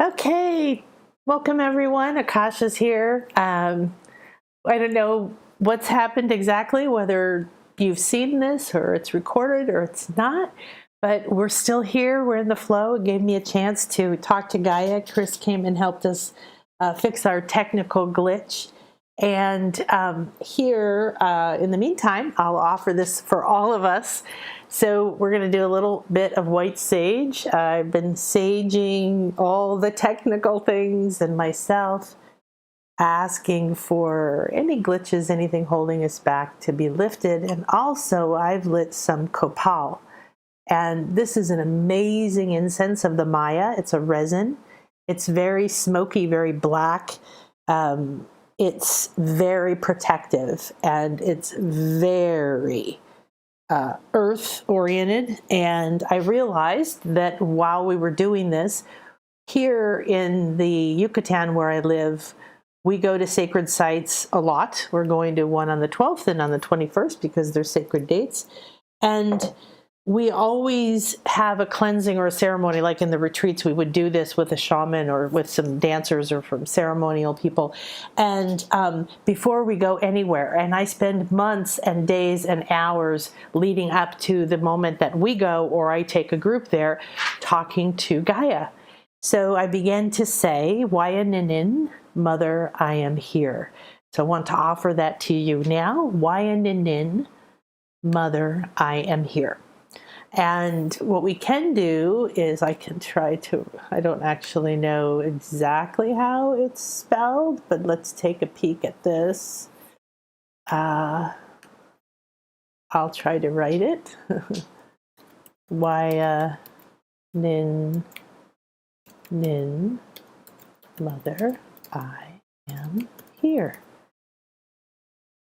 Okay, welcome everyone. Akasha's here. I don't know what's happened exactly, whether you've seen this or it's recorded or it's not, but we're still here. We're in the flow. It gave me a chance to talk to Gaia. Chris came and helped us fix our technical glitch. And here, in the meantime, I'll offer this for all of us. So we're going to do a little bit of white sage. I've been saging all the technical things and myself, asking for any glitches, anything holding us back to be lifted. And also I've lit some copal. And this is an amazing incense of the Maya. It's a resin. It's very smoky, very black. It's very protective, and it's very earth oriented. And I realized that while we were doing this, here in the Yucatan where I live, we go to sacred sites a lot. We're going to one on the 12th and on the 21st because they're sacred dates. And we always have a cleansing or a ceremony, like in the retreats, we would do this with a shaman or with some dancers or from ceremonial people. And before we go anywhere, and I spend months and days and hours leading up to the moment that we go, or I take a group there, talking to Gaia. So I began to say, Wayaninin, Mother, I am here. So I want to offer that to you now. Wayaninin, Mother, I am here. And what we can do is I can try to, I don't actually know exactly how it's spelled, but let's take a peek at this. I'll try to write it. Nin, Mother, I am here.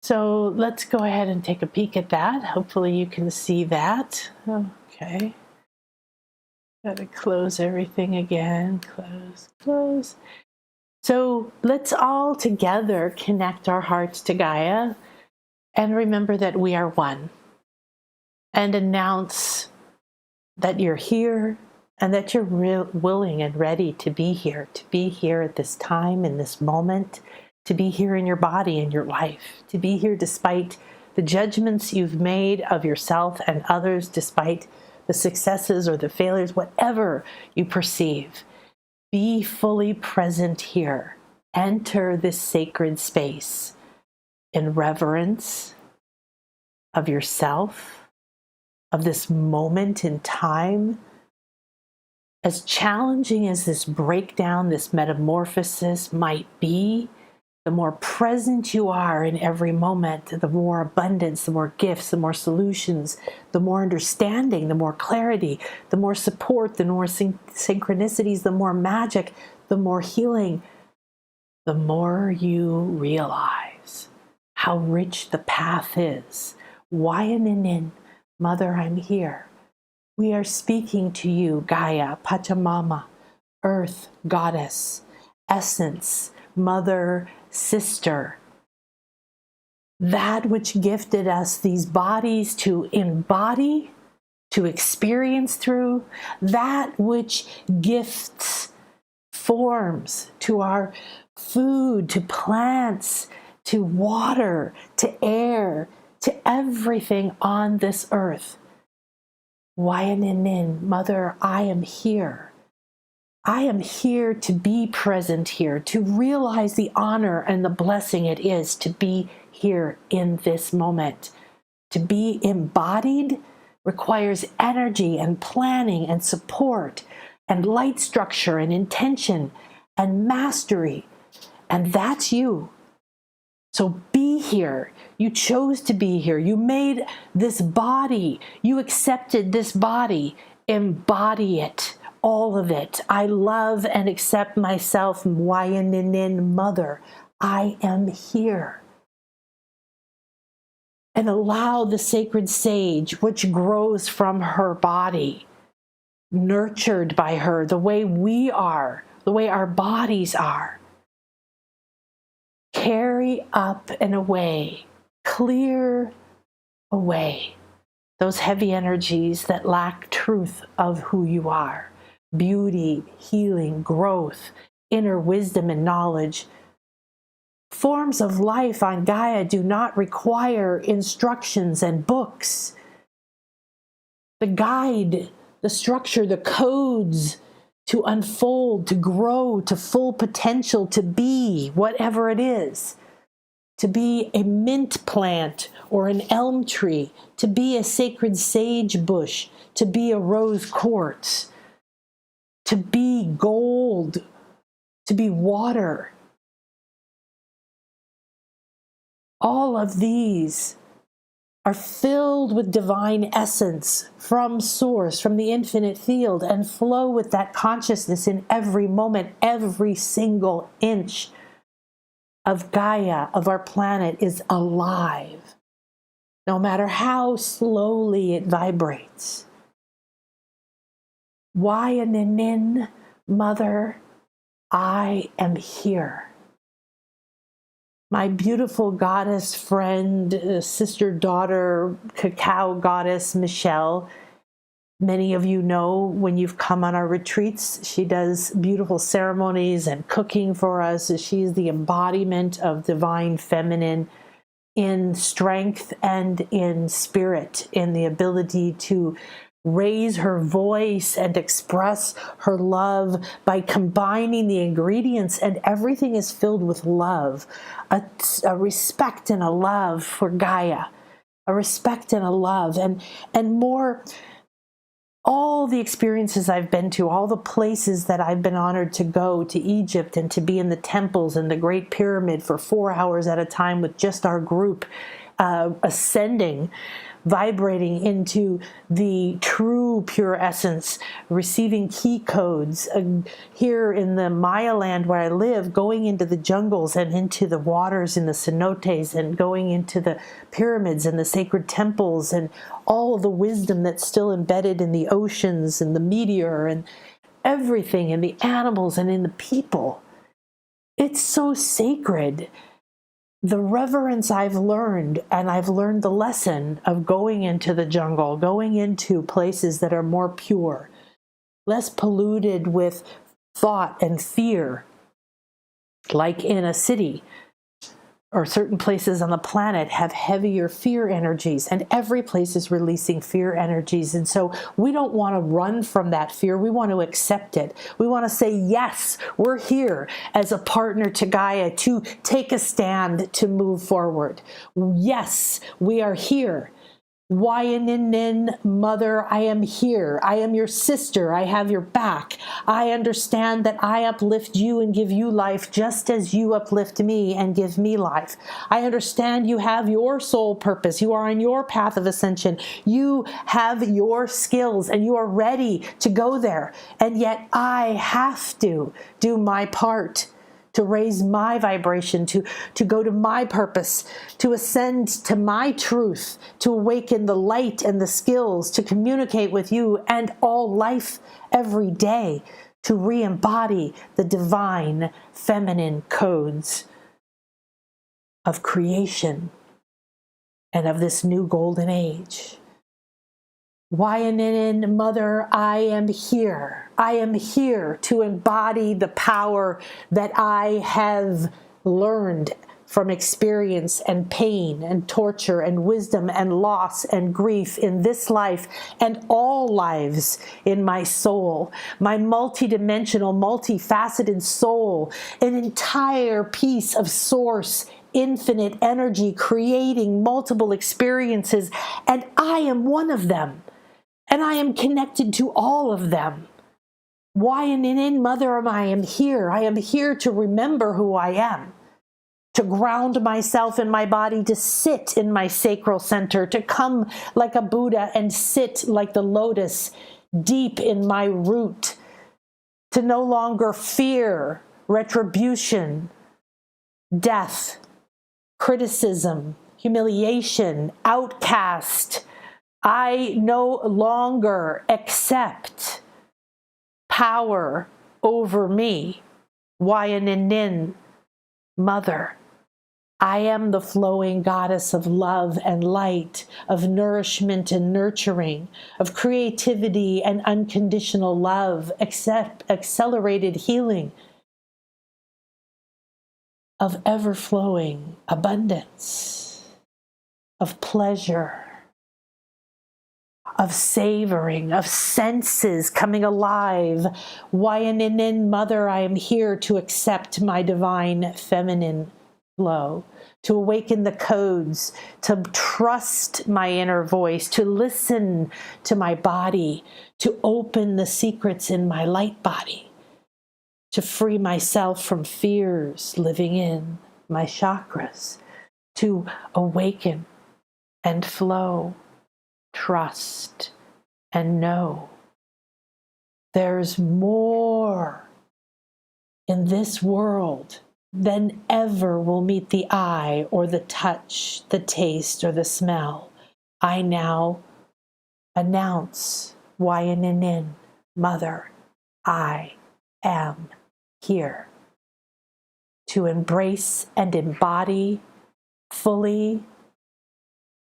So let's go ahead and take a peek at that. Hopefully you can see that. Okay. Got to close everything again. Close. So let's all together connect our hearts to Gaia and remember that we are one. And announce that you're here and that you're willing and ready to be here at this time, in this moment, to be here in your body, in your life, to be here despite the judgments you've made of yourself and others, despite the successes or the failures, whatever you perceive. Be fully present here. Enter this sacred space in reverence of yourself, of this moment in time. As challenging as this breakdown, this metamorphosis might be, the more present you are in every moment, the more abundance, the more gifts, the more solutions, the more understanding, the more clarity, the more support, the more synchronicities, the more magic, the more healing, the more you realize how rich the path is. Wayaninin, Mother, I'm here. We are speaking to you, Gaia, Pachamama, Earth, Goddess, Essence, Mother, Sister, that which gifted us these bodies to embody, to experience through, that which gifts forms to our food, to plants, to water, to air, to everything on this earth. Wayaninin, Mother, I am here. I am here to be present here, to realize the honor and the blessing it is to be here in this moment. To be embodied requires energy and planning and support and light structure and intention and mastery. And that's you. So be here. You chose to be here. You made this body. You accepted this body. Embody it. All of it. I love and accept myself, Wayaninin, Mother. I am here. And allow the sacred sage, which grows from her body, nurtured by her, the way we are, the way our bodies are, carry up and away, clear away those heavy energies that lack truth of who you are. beauty, healing, growth, inner wisdom and knowledge. Forms of life on Gaia do not require instructions and books. The guide, the structure, the codes to unfold, to grow to full potential, to be whatever it is. To be a mint plant or an elm tree, to be a sacred sage bush, to be a rose quartz, to be gold, to be water. All of these are filled with divine essence from source, from the infinite field, and flow with that consciousness in every moment. Every single inch of Gaia, of our planet, is alive, no matter how slowly it vibrates. Wayaninin, Mother, I am here. My beautiful goddess friend, sister, daughter, cacao goddess, Michelle. Many of you know when you've come on our retreats, she does beautiful ceremonies and cooking for us. She's the embodiment of divine feminine in strength and in spirit, in the ability to raise her voice and express her love by combining the ingredients, and everything is filled with love, a respect and a love for Gaia, a respect and a love, and more. All the experiences I've been to, all the places that I've been honored to go to Egypt and to be in the temples and the Great Pyramid for 4 hours at a time with just our group, ascending, vibrating into the true pure essence, receiving key codes. Here in the Maya land where I live, going into the jungles and into the waters in the cenotes and going into the pyramids and the sacred temples and all of the wisdom that's still embedded in the oceans and the meteor and everything, and the animals and in the people. It's so sacred. The reverence I've learned, and I've learned the lesson of going into the jungle, going into places that are more pure, less polluted with thought and fear, like in a city, or certain places on the planet have heavier fear energies, and every place is releasing fear energies. And so we don't want to run from that fear. We want to accept it. We want to say, yes, we're here as a partner to Gaia to take a stand, to move forward. Yes, we are here. Wayaninin, Mother, I am here. I am your sister. I have your back. I understand that I uplift you and give you life just as you uplift me and give me life. I understand you have your soul purpose. You are on your path of ascension. You have your skills and you are ready to go there. And yet I have to do my part, to raise my vibration, to go to my purpose, to ascend to my truth, to awaken the light and the skills, to communicate with you and all life every day, to re-embody the divine feminine codes of creation and of this new golden age. Wayaninin, Mother, I am here. I am here to embody the power that I have learned from experience and pain and torture and wisdom and loss and grief in this life and all lives in my soul, my multidimensional, multifaceted soul, an entire piece of source, infinite energy creating multiple experiences, and I am one of them. And I am connected to all of them. Wayaninin, Mother, I am here. I am here to remember who I am, to ground myself in my body, to sit in my sacral center, to come like a Buddha and sit like the lotus deep in my root, to no longer fear retribution, death, criticism, humiliation, outcast. I no longer accept power over me. Wayaninin, Mother, I am the flowing goddess of love and light, of nourishment and nurturing, of creativity and unconditional love, accelerated healing, of ever-flowing abundance, of pleasure, of savoring, of senses coming alive. Wayaninin, Mother, I am here to accept my divine feminine flow, to awaken the codes, to trust my inner voice, to listen to my body, to open the secrets in my light body, to free myself from fears living in my chakras, to awaken and flow, trust and know. There's more in this world than ever will meet the eye or the touch, the taste or the smell. I now announce, Wayaninin, Mother, I am here to embrace and embody fully,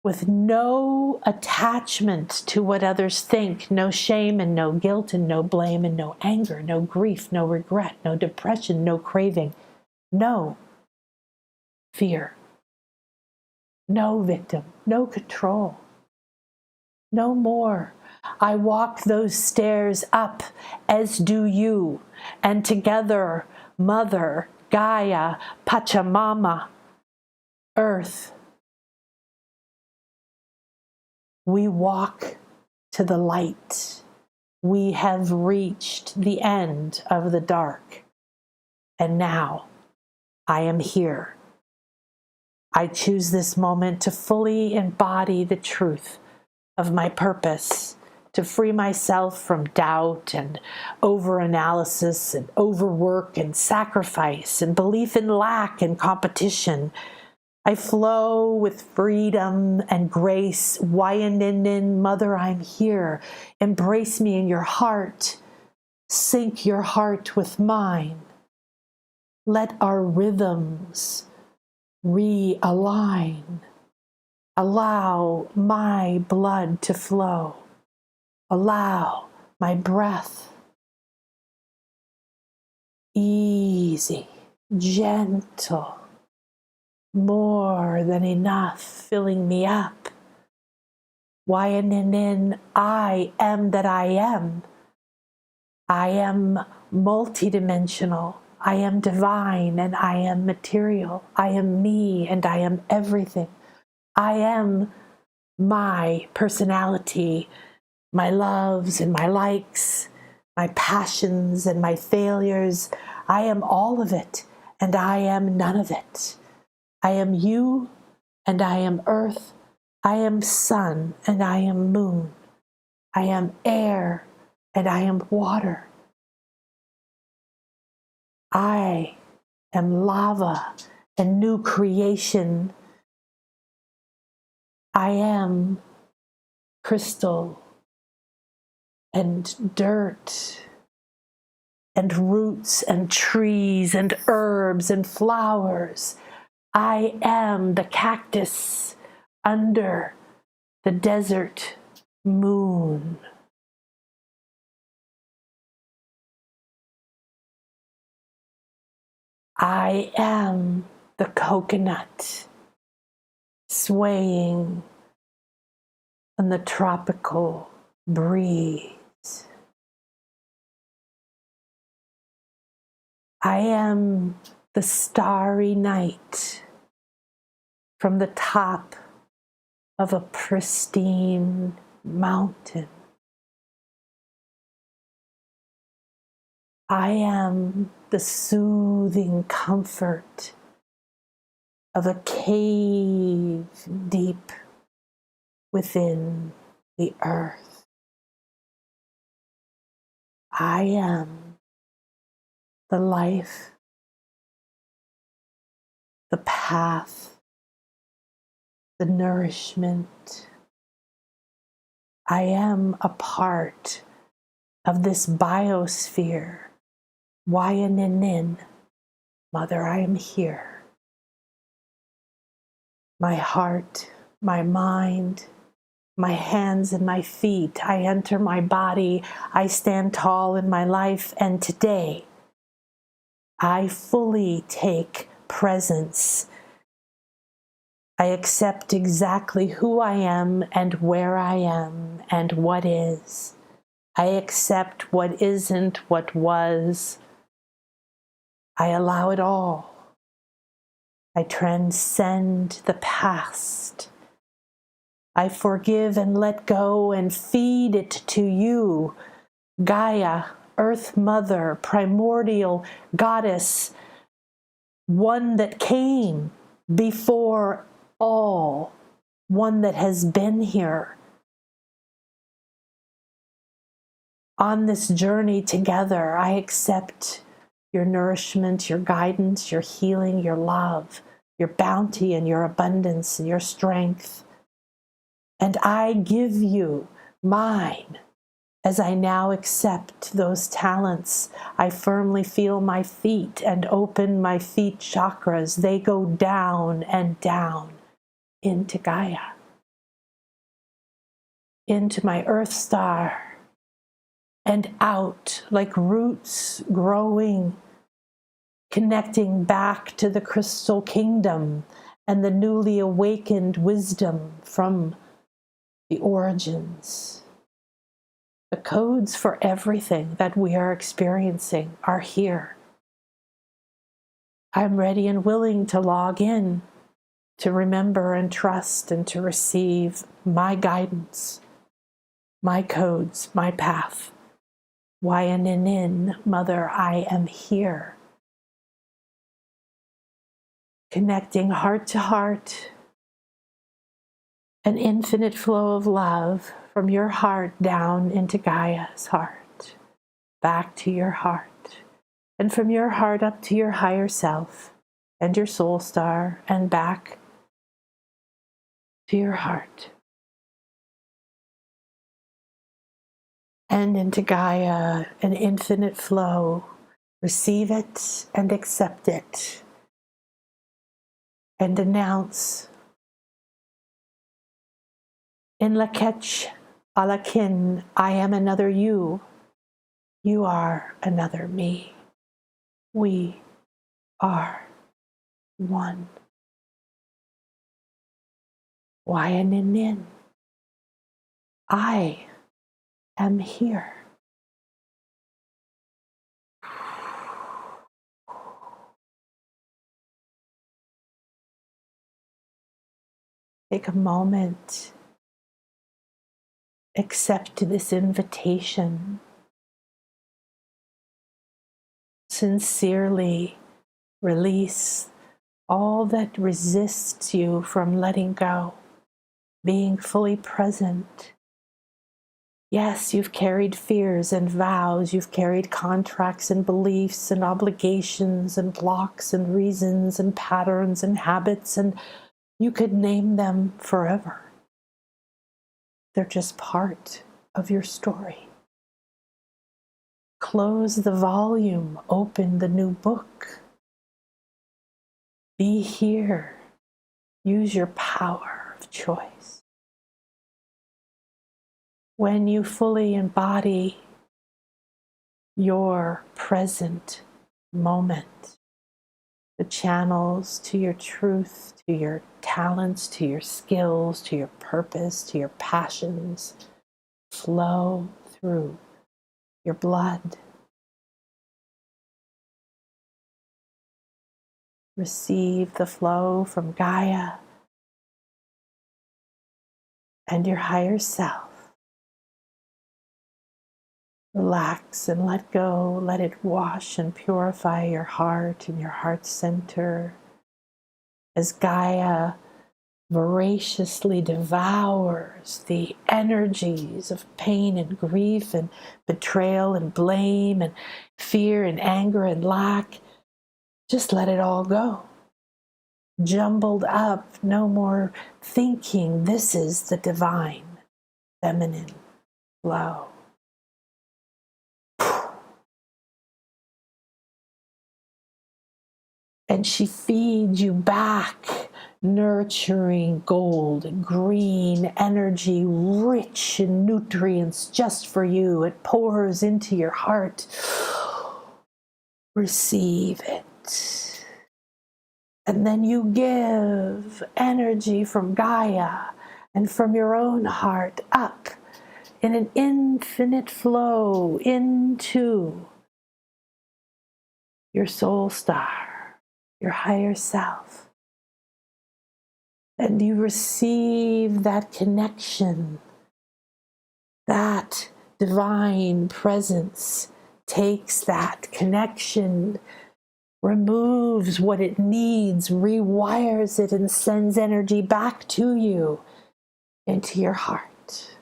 with no attachment to what others think, no shame and no guilt and no blame and no anger, no grief, no regret, no depression, no craving, no fear, no victim, no control, no more. I walk those stairs up, as do you, and together, Mother, Gaia, Pachamama, Earth, we walk to the light. We have reached the end of the dark. And now I am here. I choose this moment to fully embody the truth of my purpose, to free myself from doubt and overanalysis and overwork and sacrifice and belief in lack and competition. I flow with freedom and grace. Wayaninin, Mother, I'm here. Embrace me in your heart. Sync your heart with mine. Let our rhythms realign. Allow my blood to flow. Allow my breath. Easy, gentle, more than enough, filling me up. Wayaninin, I am that I am. I am multidimensional. I am divine and I am material. I am me and I am everything. I am my personality, my loves and my likes, my passions and my failures. I am all of it and I am none of it. I am you and I am earth. I am sun and I am moon. I am air and I am water. I am lava and new creation. I am crystal and dirt and roots and trees and herbs and flowers. I am the cactus under the desert moon. I am the coconut swaying in the tropical breeze. I am the starry night from the top of a pristine mountain. I am the soothing comfort of a cave deep within the earth. I am the life, the path, the nourishment. I am a part of this biosphere. Wayaninin, Mother, I am here. my heart, my mind, my hands and my feet. I enter my body. I stand tall in my life. And today, I fully take presence. I accept exactly who I am and where I am and what is. I accept what isn't, what was. I allow it all. I transcend the past. I forgive and let go and feed it to you, Gaia, Earth Mother, primordial goddess, one that came before all, one that has been here on this journey together. I accept your nourishment, your guidance, your healing, your love, your bounty and your abundance and your strength. And I give you mine as I now accept those talents. I firmly feel my feet and open my feet chakras. They go down and down into Gaia, into my earth star, and out like roots growing, connecting back to the crystal kingdom and the newly awakened wisdom from the origins. The codes for everything that we are experiencing are here. I'm ready and willing to log in, to remember and trust and to receive my guidance, my codes, my path. Wayanin, Mother, I am here. Connecting heart to heart, an infinite flow of love from your heart down into Gaia's heart, back to your heart, and from your heart up to your higher self and your soul star, and back to your heart. And into Gaia, an infinite flow. Receive it and accept it. And announce, in Lakech Alakin, I am another you. You are another me. We are one. Wayanin, I am here. Take a moment. Accept this invitation. Sincerely release all that resists you from letting go, being fully present. Yes, you've carried fears and vows, you've carried contracts and beliefs and obligations and blocks and reasons and patterns and habits, and you could name them forever. They're just part of your story. Close the volume, open the new book. Be here. Use your power of choice. When you fully embody your present moment, the channels to your truth, to your talents, to your skills, to your purpose, to your passions flow through your blood. Receive the flow from Gaia and your higher self. Relax and let go. Let it wash and purify your heart and your heart center as Gaia voraciously devours the energies of pain and grief and betrayal and blame and fear and anger and lack. Just let it all go. Jumbled up, no more thinking. This is the divine feminine flow. And she feeds you back nurturing gold, green energy, rich in nutrients just for you. It pours into your heart. Receive it. And then you give energy from Gaia and from your own heart up in an infinite flow into your soul star, your higher self. And you receive that connection, that divine presence takes that connection, removes what it needs, rewires it, and sends energy back to you into your heart.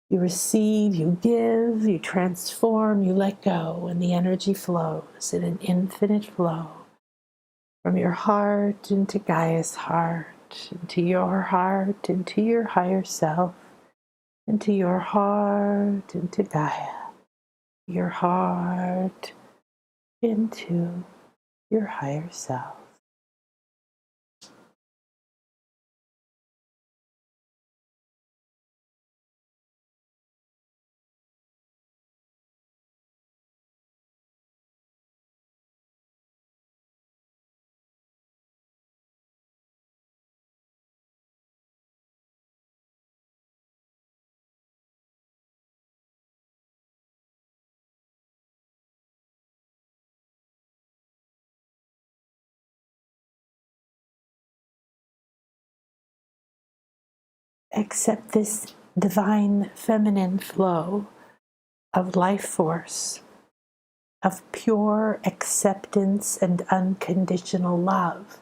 You receive, you give, you transform, you let go, and the energy flows in an infinite flow from your heart into Gaia's heart, into your heart, into your higher self, into your heart, into Gaia, your heart, into your higher self. Accept this divine feminine flow of life force, of pure acceptance and unconditional love.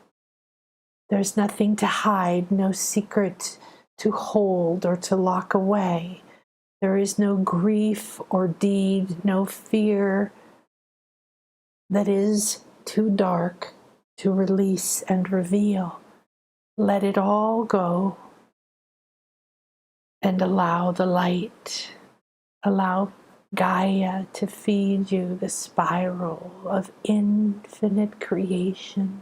There's nothing to hide, no secret to hold or to lock away. There is no grief or deed, no fear that is too dark to release and reveal. Let it all go and allow the light, allow Gaia to feed you the spiral of infinite creation,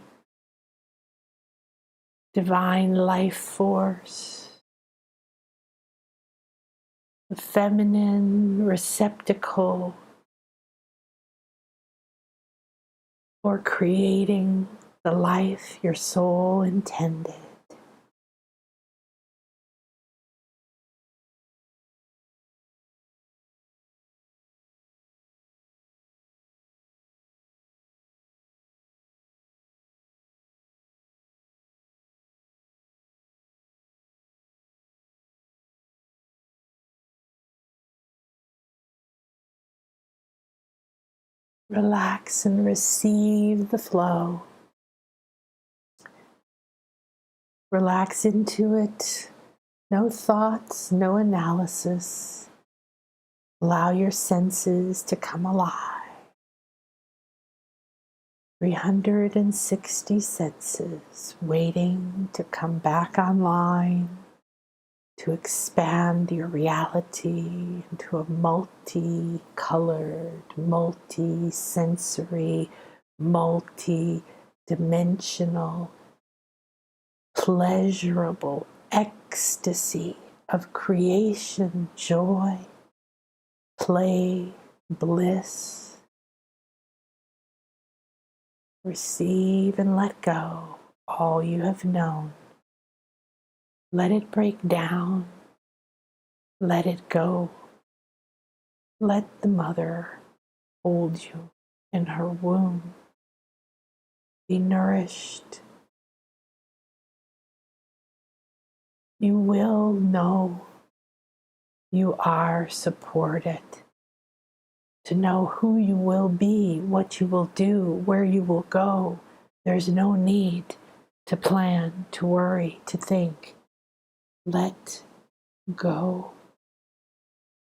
divine life force, the feminine receptacle for creating the life your soul intended. Relax and receive the flow. Relax into it. No thoughts, no analysis. Allow your senses to come alive. 360 senses waiting to come back online, to expand your reality into a multi-colored, multi-sensory, multi-dimensional, pleasurable ecstasy of creation, joy, play, bliss. Receive and let go all you have known. Let it break down. Let it go. Let the mother hold you in her womb. Be nourished. You will know you are supported. To know who you will be, what you will do, where you will go. There's no need to plan, to worry, to think. Let go.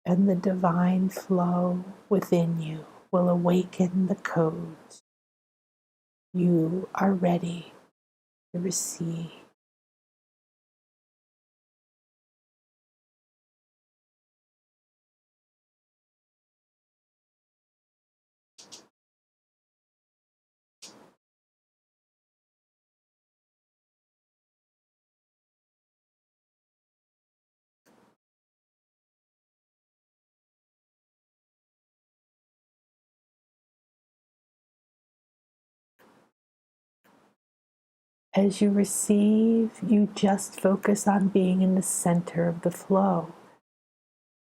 And the divine flow within you will awaken the codes. You are ready to receive. As you receive, you just focus on being in the center of the flow.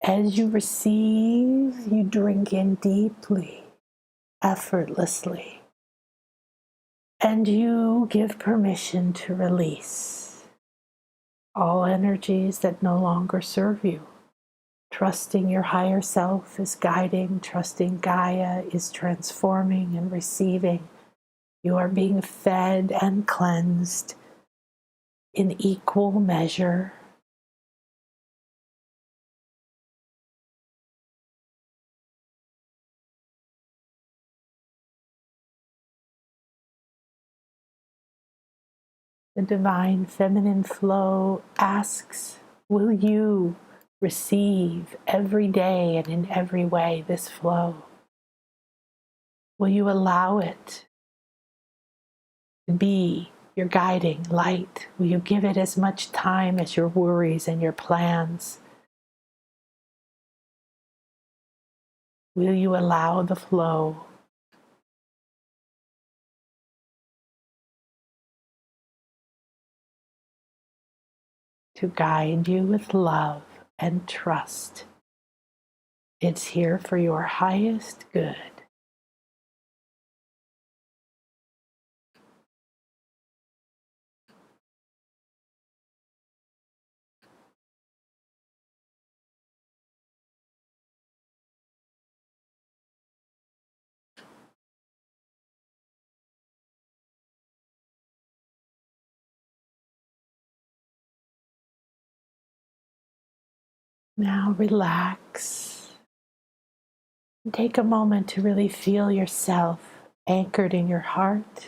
As you receive, you drink in deeply, effortlessly, and you give permission to release all energies that no longer serve you. Trusting your higher self is guiding, trusting Gaia is transforming and receiving. You are being fed and cleansed in equal measure. The divine feminine flow asks, will you receive every day and in every way this flow? Will you allow it to be your guiding light? Will you give it as much time as your worries and your plans? Will you allow the flow to guide you with love and trust? It's here for your highest good. Now relax and take a moment to really feel yourself anchored in your heart,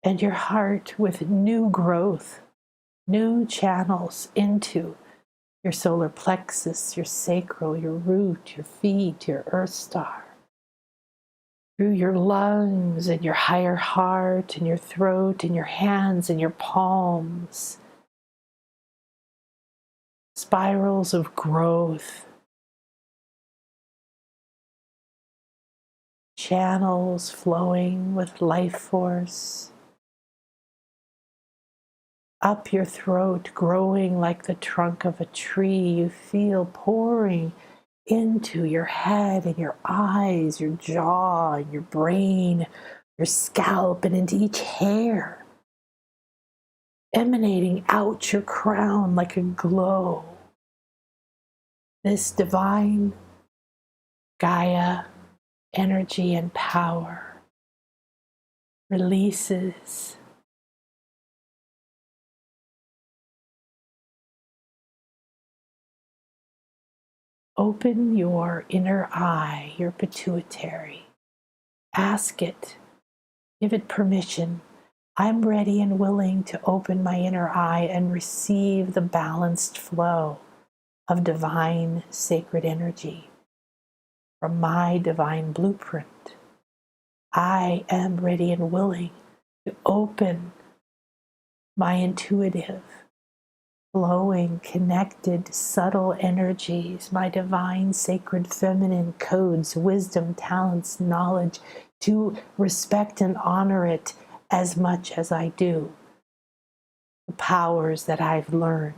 and your heart with new growth, new channels into your solar plexus, your sacral, your root, your feet, your earth star, through your lungs and your higher heart and your throat and your hands and your palms. Spirals of growth, channels flowing with life force, up your throat, growing like the trunk of a tree. You feel pouring into your head and your eyes, your jaw, and your brain, your scalp, and into each hair, emanating out your crown like a glow. This divine Gaia energy and power releases open your inner eye, your pituitary. Ask it, give it permission. I'm ready and willing to open my inner eye and receive the balanced flow of divine sacred energy from my divine blueprint. I am ready and willing to open my intuitive, flowing, connected, subtle energies, my divine, sacred, feminine codes, wisdom, talents, knowledge, to respect and honor it as much as I do the powers that I've learned.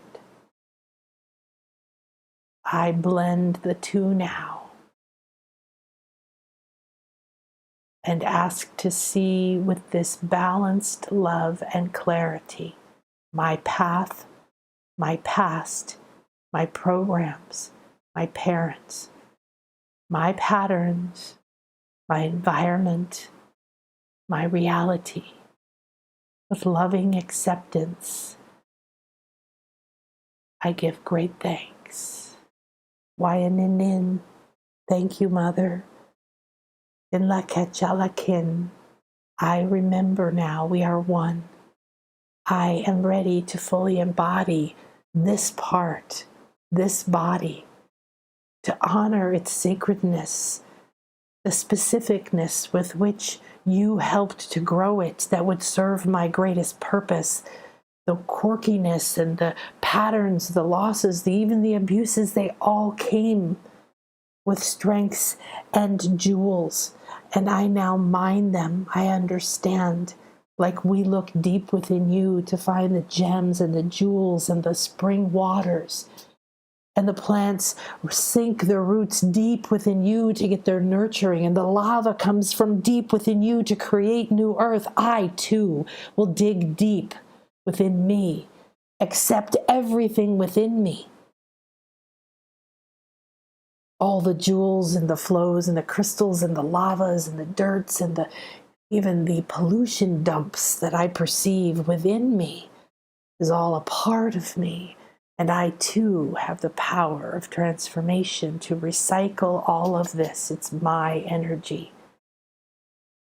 I blend the two now and ask to see with this balanced love and clarity my path, my past, my programs, my parents, my patterns, my environment, my reality, with loving acceptance. I give great thanks. Wayanin, thank you, Mother. In la Kechalakin, I remember now we are one. I am ready to fully embody this part, this body, to honor its sacredness, the specificness with which you helped to grow it that would serve my greatest purpose. The quirkiness and the patterns, the losses, even the abuses, they all came with strengths and jewels. And I now mine them. I understand like we look deep within you to find the gems and the jewels and the spring waters. And the plants sink their roots deep within you to get their nurturing. And the lava comes from deep within you to create new earth. I, too, will dig deep within me, accept everything within me. All the jewels and the flows and the crystals and the lavas and the dirts and even the pollution dumps that I perceive within me is all a part of me. And I too have the power of transformation to recycle all of this. It's my energy.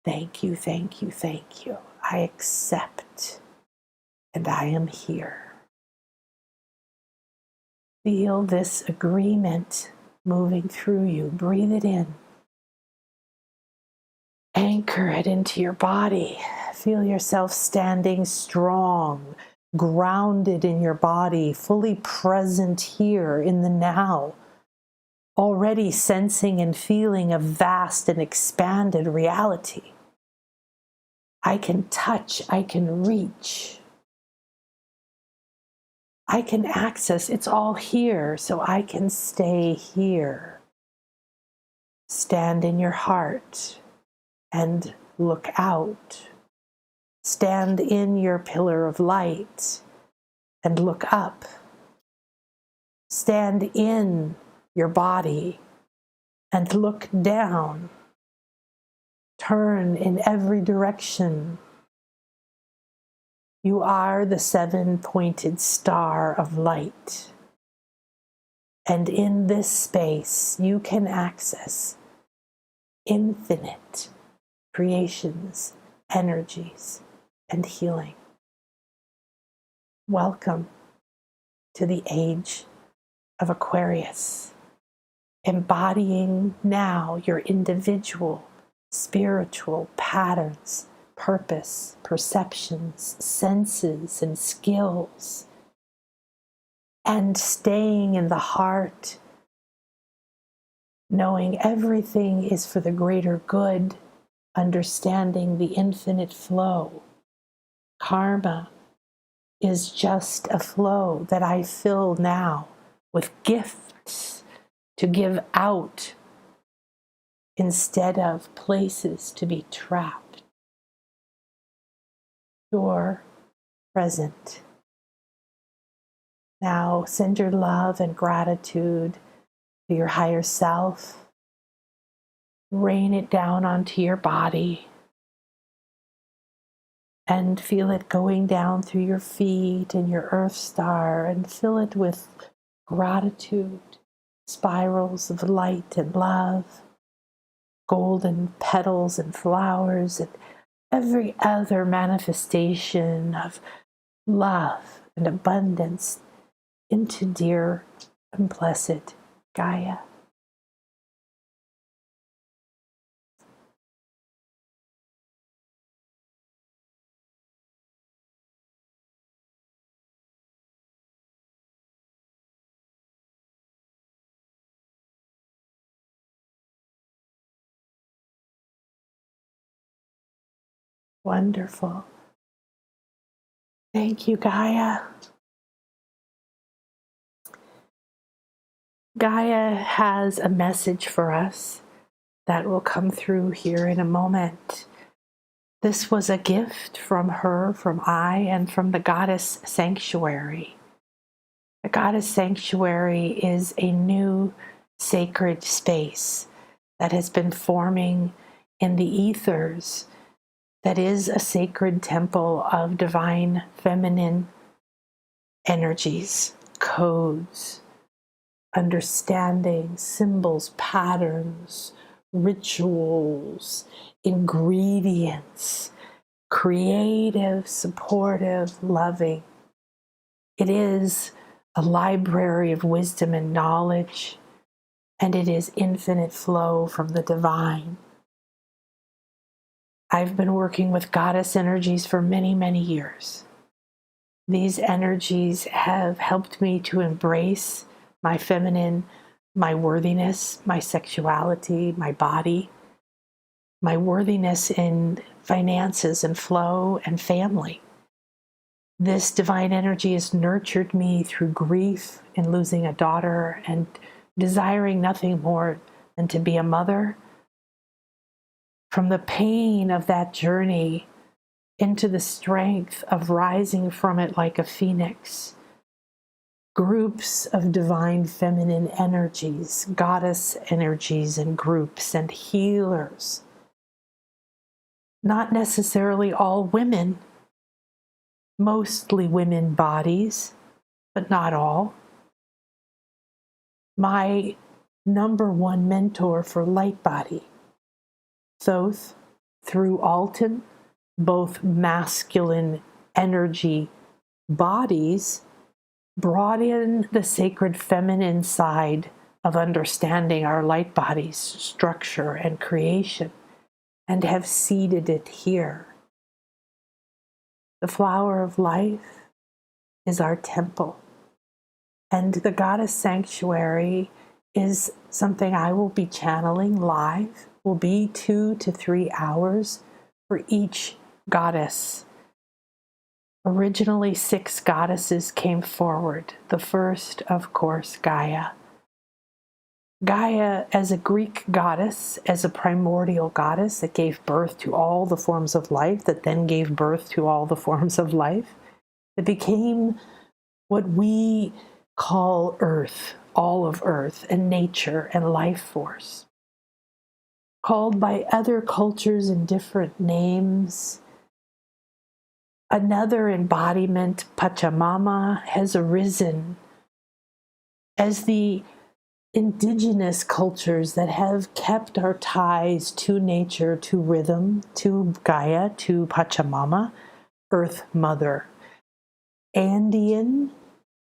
Thank you, thank you, thank you. I accept, and I am here. Feel this agreement moving through you. Breathe it in. Anchor it into your body. Feel yourself standing strong, grounded in your body, fully present here in the now, already sensing and feeling a vast and expanded reality. I can touch, I can reach, I can access. It's all here, so I can stay here. Stand in your heart and look out. Stand in your pillar of light and look up. Stand in your body and look down. Turn in every direction. You are the 7-pointed star of light. And in this space, you can access infinite creations, energies, and healing. Welcome to the age of Aquarius, embodying now your individual spiritual patterns, purpose, perceptions, senses, and skills, and staying in the heart, knowing everything is for the greater good, understanding the infinite flow. Karma is just a flow that I fill now with gifts to give out instead of places to be trapped. You're present. Now send your love and gratitude to your higher self. Rain it down onto your body and feel it going down through your feet and your earth star, and fill it with gratitude, spirals of light and love, golden petals and flowers, and every other manifestation of love and abundance into dear and blessed Gaia. Wonderful. Thank you, Gaia. Gaia has a message for us that will come through here in a moment. This was a gift from her, from I, and from the Goddess Sanctuary. The Goddess Sanctuary is a new sacred space that has been forming in the ethers, that is a sacred temple of divine feminine energies, codes, understanding, symbols, patterns, rituals, ingredients, creative, supportive, loving. It is a library of wisdom and knowledge, and it is infinite flow from the divine. I've been working with goddess energies for many, many years. These energies have helped me to embrace my feminine, my worthiness, my sexuality, my body. my worthiness in finances and flow and family. This divine energy has nurtured me through grief in losing a daughter and desiring nothing more than to be a mother. From the pain of that journey into the strength of rising from it like a phoenix, groups of divine feminine energies, goddess energies and groups and healers, not necessarily all women, mostly women bodies, but not all. My number one mentor for light body, Thoth, through Alton, both masculine energy bodies, brought in the sacred feminine side of understanding our light body's structure and creation, and have seeded it here. The flower of life is our temple, and the goddess sanctuary is something I will be channeling live. Will be 2 to 3 hours for each goddess. Originally, 6 goddesses came forward. The first, of course, Gaia. Gaia, as a Greek goddess, as a primordial goddess that gave birth to all the forms of life, that then gave birth to all the forms of life, it became what we call Earth, all of Earth, and nature and life force. Called by other cultures in different names. Another embodiment, Pachamama, has arisen as the indigenous cultures that have kept our ties to nature, to rhythm, to Gaia, to Pachamama, Earth Mother. Andean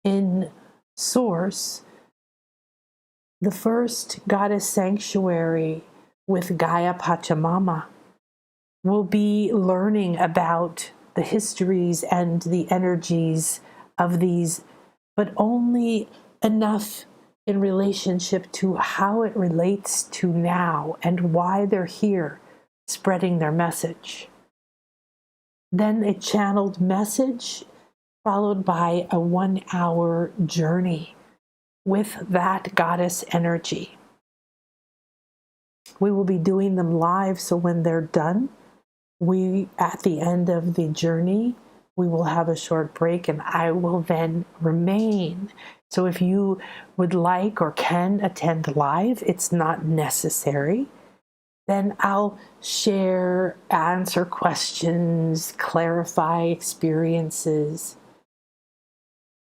in source, the first goddess sanctuary with Gaia Pachamama will be learning about the histories and the energies of these, but only enough in relationship to how it relates to now and why they're here spreading their message. Then a channeled message followed by a 1-hour journey with that goddess energy. We will be doing them live, so when they're done, at the end of the journey, we will have a short break and I will then remain. So if you would like or can attend live, it's not necessary. Then I'll share, answer questions, clarify experiences.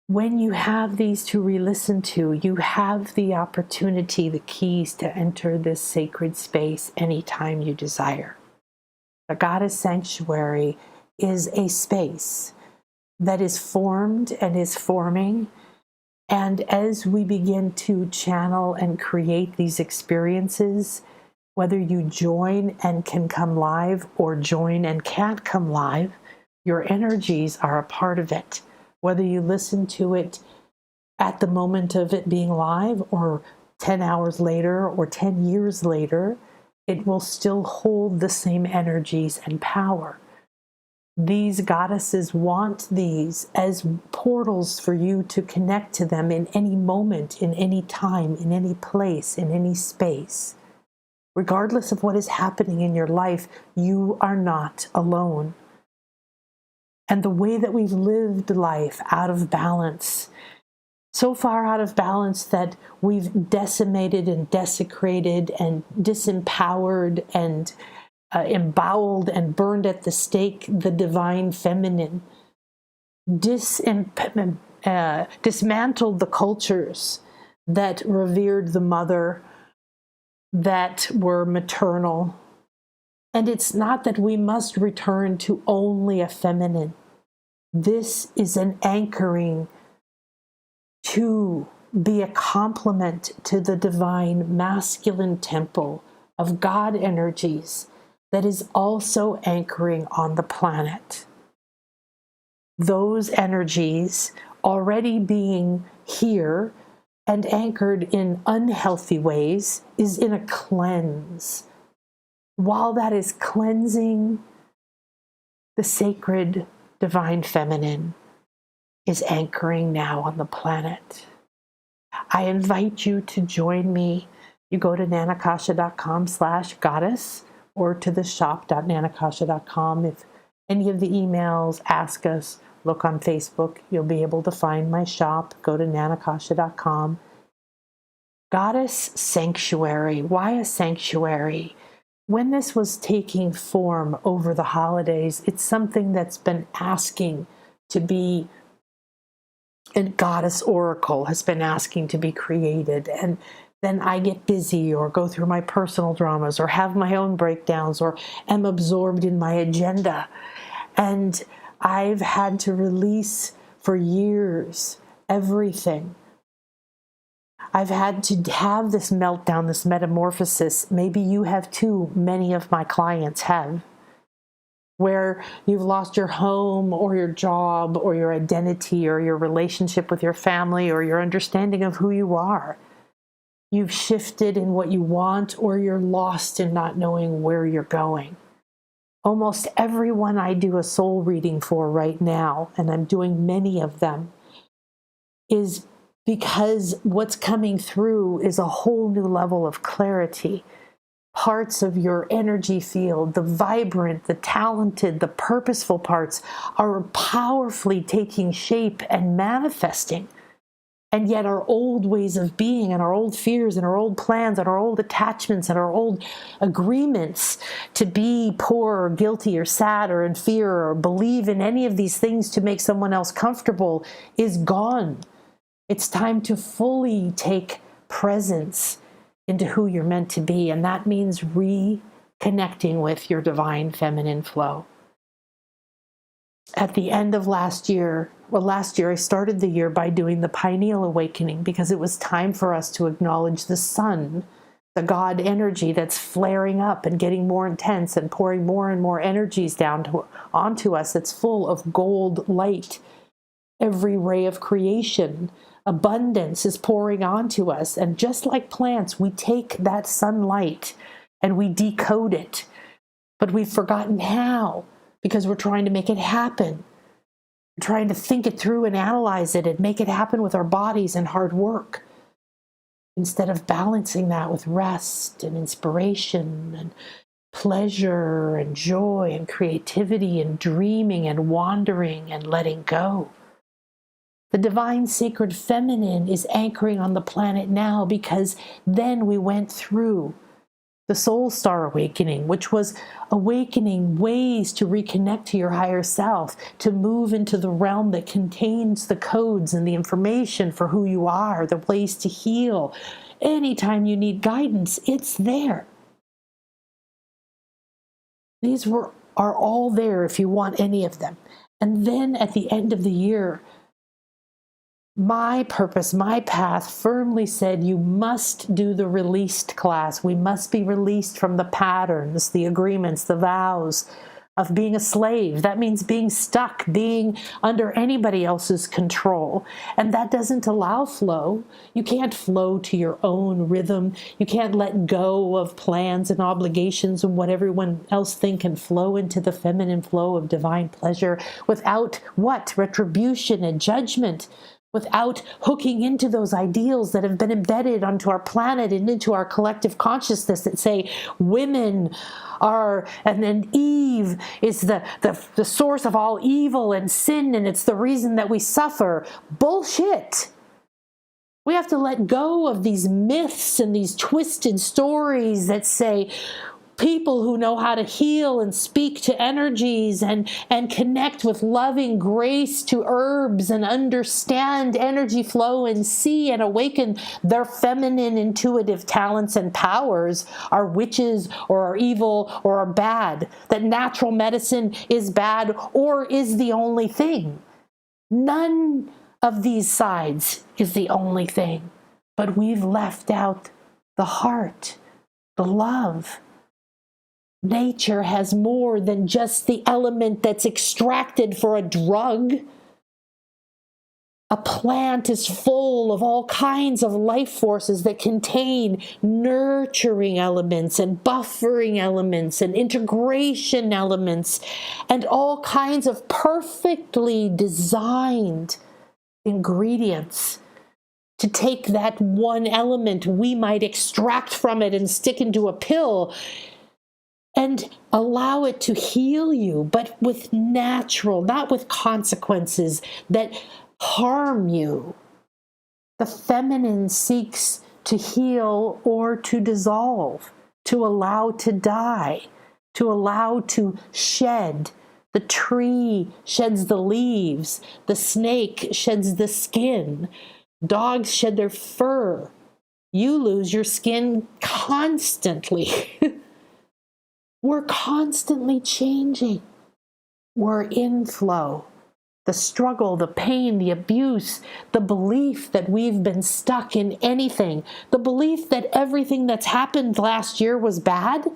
When you have these to re-listen to, you have the opportunity, the keys to enter this sacred space anytime you desire. The Goddess Sanctuary is a space that is formed and is forming. And as we begin to channel and create these experiences, whether you join and can come live or join and can't come live, your energies are a part of it. Whether you listen to it at the moment of it being live or 10 hours later or 10 years later, it will still hold the same energies and power. These goddesses want these as portals for you to connect to them in any moment, in any time, in any place, in any space. Regardless of what is happening in your life, you are not alone. And the way that we've lived life out of balance, so far out of balance that we've decimated and desecrated and disempowered and emboweled and burned at the stake the divine feminine, dismantled the cultures that revered the mother, that were maternal. And it's not that we must return to only a feminine. This is an anchoring to be a complement to the divine masculine temple of God energies that is also anchoring on the planet. Those energies already being here and anchored in unhealthy ways is in a cleanse. while that is cleansing, the sacred divine feminine is anchoring now on the planet. I invite you to join me. You go to nanakasha.com/goddess or to the shop.nanakasha.com. If any of the emails ask us, look on Facebook. You'll be able to find my shop. Go to nanakasha.com. Goddess Sanctuary. Why a sanctuary? When this was taking form over the holidays, it's something that's been asking to be, and Goddess Oracle has been asking to be created. And then I get busy or go through my personal dramas or have my own breakdowns or am absorbed in my agenda. And I've had to release for years everything. I've had to have this meltdown, this metamorphosis. Maybe you have too. Many of my clients have. Where you've lost your home or your job or your identity or your relationship with your family or your understanding of who you are. You've shifted in what you want, or you're lost in not knowing where you're going. Almost everyone I do a soul reading for right now, and I'm doing many of them, is because what's coming through is a whole new level of clarity. Parts of your energy field, the vibrant, the talented, the purposeful parts are powerfully taking shape and manifesting. And yet our old ways of being and our old fears and our old plans and our old attachments and our old agreements to be poor or guilty or sad or in fear or believe in any of these things to make someone else comfortable is gone. It's time to fully take presence into who you're meant to be, and that means reconnecting with your divine feminine flow. At the end of last year I started the year by doing the pineal awakening because it was time for us to acknowledge the sun, the God energy that's flaring up and getting more intense and pouring more and more energies down onto us. It's full of gold light. Every ray of creation, abundance is pouring onto us. And just like plants, we take that sunlight and we decode it. But we've forgotten how, because we're trying to make it happen. We're trying to think it through and analyze it and make it happen with our bodies and hard work, instead of balancing that with rest and inspiration and pleasure and joy and creativity and dreaming and wandering and letting go. The divine sacred feminine is anchoring on the planet now because then we went through the soul star awakening, which was awakening ways to reconnect to your higher self, to move into the realm that contains the codes and the information for who you are, the ways to heal. Anytime you need guidance, it's there. These are all there if you want any of them. And then at the end of the year, my purpose, my path firmly said, you must do the released class. We must be released from the patterns, the agreements, the vows of being a slave. That means being stuck, being under anybody else's control. And that doesn't allow flow. You can't flow to your own rhythm. You can't let go of plans and obligations and what everyone else thinks and flow into the feminine flow of divine pleasure without what? Retribution and judgment. Without hooking into those ideals that have been embedded onto our planet and into our collective consciousness that say women are, and then Eve is the source of all evil and sin, and it's the reason that we suffer. Bullshit. We have to let go of these myths and these twisted stories that say people who know how to heal and speak to energies and connect with loving grace to herbs and understand energy flow and see and awaken their feminine intuitive talents and powers are witches or are evil or are bad. That natural medicine is bad or is the only thing. None of these sides is the only thing. But we've left out the heart, the love. Nature has more than just the element that's extracted for a drug. A plant is full of all kinds of life forces that contain nurturing elements and buffering elements and integration elements and all kinds of perfectly designed ingredients to take that one element we might extract from it and stick into a pill and allow it to heal you, but with natural, not with consequences that harm you. The feminine seeks to heal or to dissolve, to allow to die, to allow to shed. The tree sheds the leaves, the snake sheds the skin, dogs shed their fur. You lose your skin constantly. We're constantly changing. We're in flow. The struggle, the pain, the abuse, the belief that we've been stuck in anything, the belief that everything that's happened last year was bad,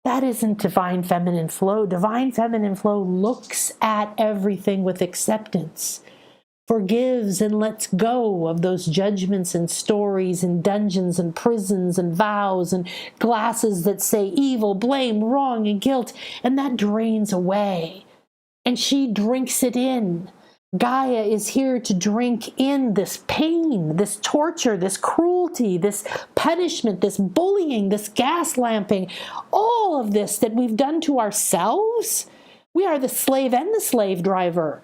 that isn't divine feminine flow. Divine feminine flow looks at everything with acceptance, forgives and lets go of those judgments and stories and dungeons and prisons and vows and glasses that say evil, blame, wrong, and guilt, and that drains away. And she drinks it in. Gaia is here to drink in this pain, this torture, this cruelty, this punishment, this bullying, this gaslamping, all of this that we've done to ourselves. We are the slave and the slave driver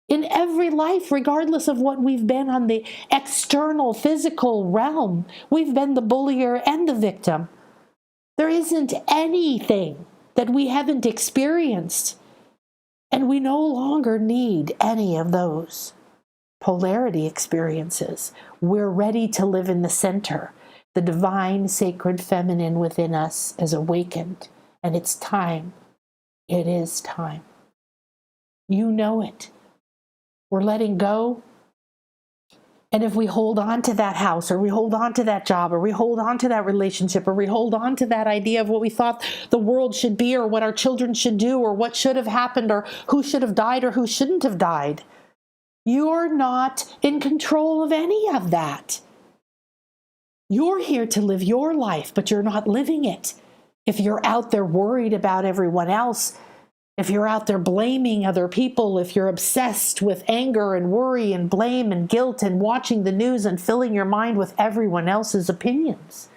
in every life, regardless of what we've been on the external physical realm. We've been the bullier and the victim. There isn't anything that we haven't experienced. And we no longer need any of those polarity experiences. We're ready to live in the center. The divine, sacred feminine within us is awakened. And it's time. It is time. You know it. We're letting go. And if we hold on to that house, or we hold on to that job, or we hold on to that relationship, or we hold on to that idea of what we thought the world should be, or what our children should do, or what should have happened, or who should have died, or who shouldn't have died, you're not in control of any of that. You're here to live your life, but you're not living it. If you're out there worried about everyone else, if you're out there blaming other people, if you're obsessed with anger and worry and blame and guilt and watching the news and filling your mind with everyone else's opinions.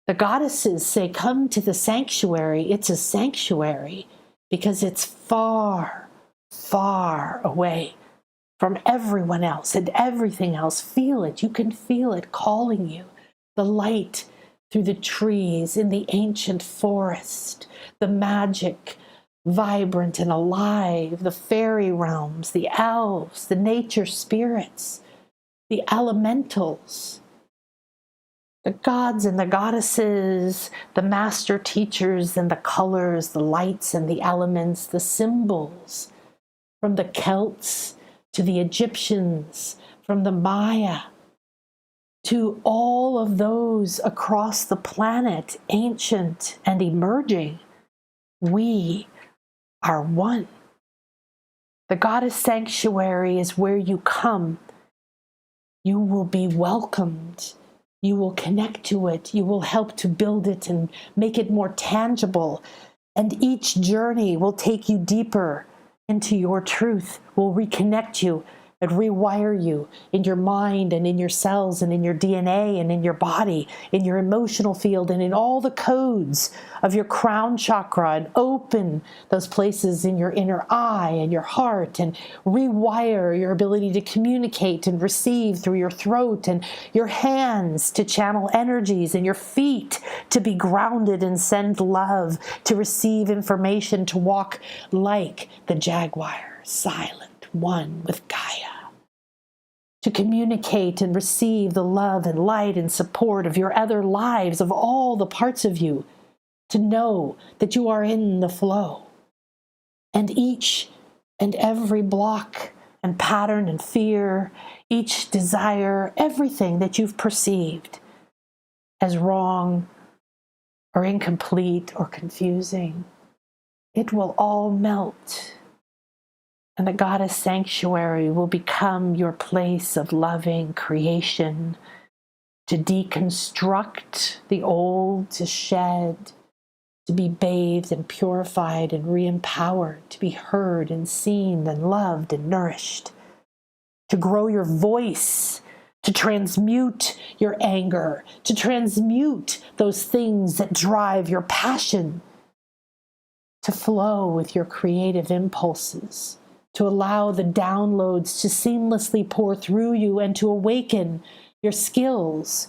The goddesses say, come to the sanctuary. It's a sanctuary because it's far, far away from everyone else and everything else. Feel it. You can feel it calling you. The light through the trees in the ancient forest, the magic, vibrant and alive, the fairy realms, the elves, the nature spirits, the elementals, the gods and the goddesses, the master teachers and the colors, the lights and the elements, the symbols, from the Celts to the Egyptians, from the Maya to all of those across the planet, ancient and emerging. We are one. The goddess sanctuary is where you come. You will be welcomed. You will connect to it. You will help to build it and make it more tangible. And each journey will take you deeper into your truth, will reconnect you and rewire you in your mind and in your cells and in your DNA and in your body, in your emotional field and in all the codes of your crown chakra, and open those places in your inner eye and your heart and rewire your ability to communicate and receive through your throat, and your hands to channel energies, and your feet to be grounded and send love, to receive information, to walk like the jaguar, silent, one with Gaia, to communicate and receive the love and light and support of your other lives, of all the parts of you, to know that you are in the flow. And each and every block and pattern and fear, each desire, everything that you've perceived as wrong or incomplete or confusing, it will all melt And the goddess sanctuary will become your place of loving creation, to deconstruct the old, to shed, to be bathed and purified and re-empowered, to be heard and seen and loved and nourished, to grow your voice, to transmute your anger, to transmute those things that drive your passion, to flow with your creative impulses, to allow the downloads to seamlessly pour through you and to awaken your skills,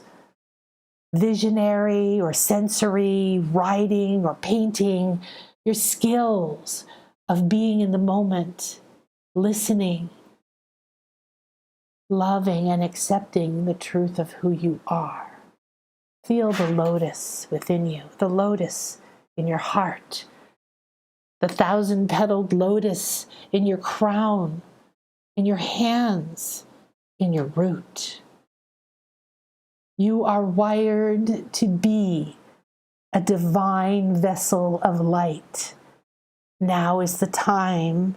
visionary or sensory, writing or painting, your skills of being in the moment, listening, loving and accepting the truth of who you are. Feel the lotus within you, the lotus in your heart, the 1,000-petaled lotus in your crown, in your hands, in your root. You are wired to be a divine vessel of light. Now is the time.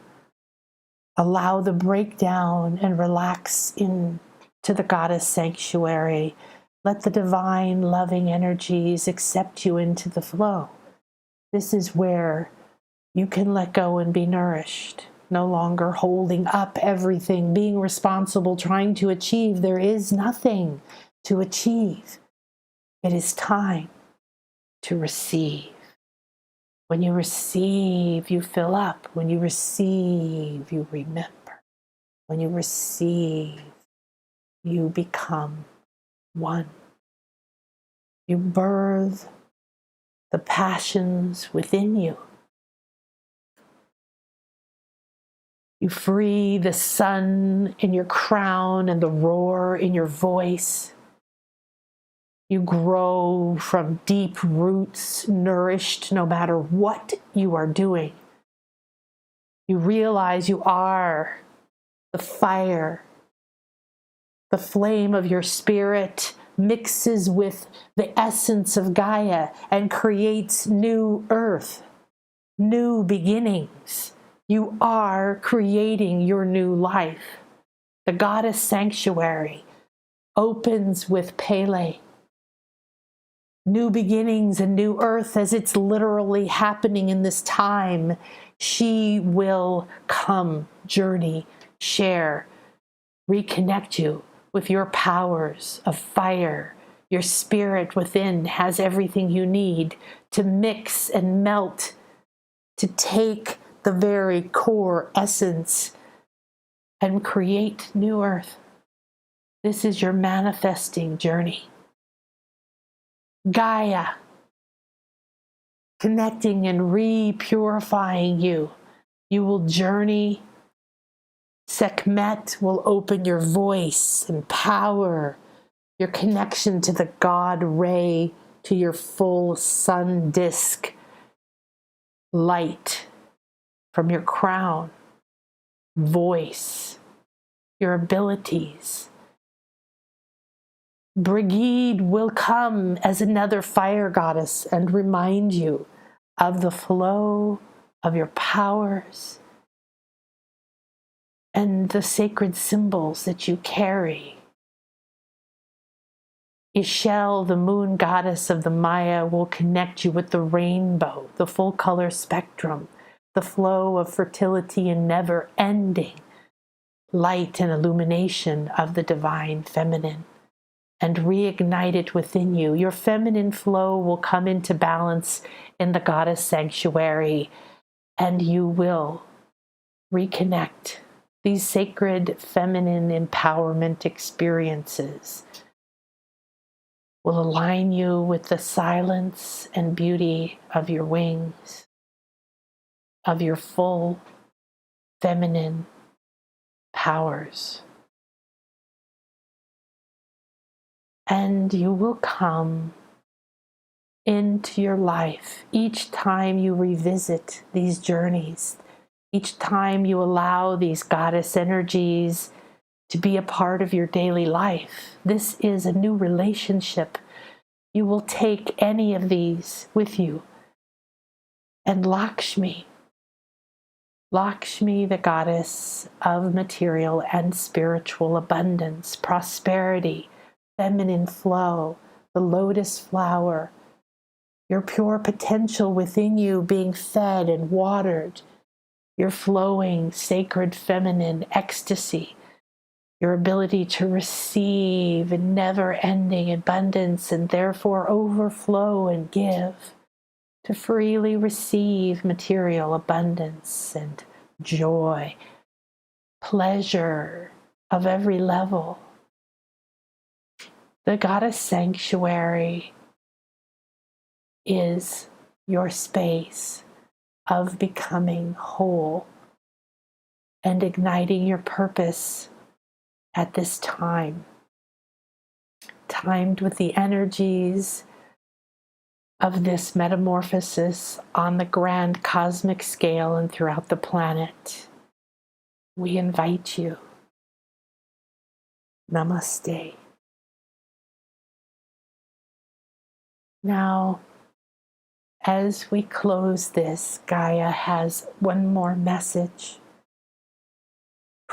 Allow the breakdown and relax into the goddess sanctuary. Let the divine loving energies accept you into the flow. This is where you can let go and be nourished, no longer holding up everything, being responsible, trying to achieve. There is nothing to achieve. It is time to receive. When you receive, you fill up. When you receive, you remember. When you receive, you become one. You birth the passions within you. You free the sun in your crown and the roar in your voice. You grow from deep roots, nourished no matter what you are doing. You realize you are the fire. The flame of your spirit mixes with the essence of Gaia and creates new earth, new beginnings. You are creating your new life. The goddess sanctuary opens with Pele. New beginnings and new earth, as it's literally happening in this time. She will come, journey, share, reconnect you with your powers of fire. Your spirit within has everything you need to mix and melt, to take the very core essence and create new earth. This is your manifesting journey. Gaia, connecting and re-purifying you. You will journey. Sekhmet will open your voice and power, your connection to the God ray, to your full sun disk light from your crown, voice, your abilities. Brigid will come as another fire goddess and remind you of the flow of your powers and the sacred symbols that you carry. Ishel, the moon goddess of the Maya, will connect you with the rainbow, the full color spectrum, the flow of fertility and never-ending light and illumination of the divine feminine, and reignite it within you. Your feminine flow will come into balance in the goddess sanctuary, and you will reconnect. These sacred feminine empowerment experiences will align you with the silence and beauty of your wings, of your full feminine powers. And you will come into your life each time you revisit these journeys, each time you allow these goddess energies to be a part of your daily life. This is a new relationship. You will take any of these with you. And Lakshmi, Lakshmi, the goddess of material and spiritual abundance, prosperity, feminine flow, the lotus flower, your pure potential within you being fed and watered, your flowing sacred feminine ecstasy, your ability to receive in never-ending abundance and therefore overflow and give, to freely receive material abundance and joy, pleasure of every level. The goddess sanctuary is your space of becoming whole and igniting your purpose at this time, timed with the energies of this metamorphosis on the grand cosmic scale and throughout the planet. We invite you. Namaste. Now, as we close this, Gaia has one more message.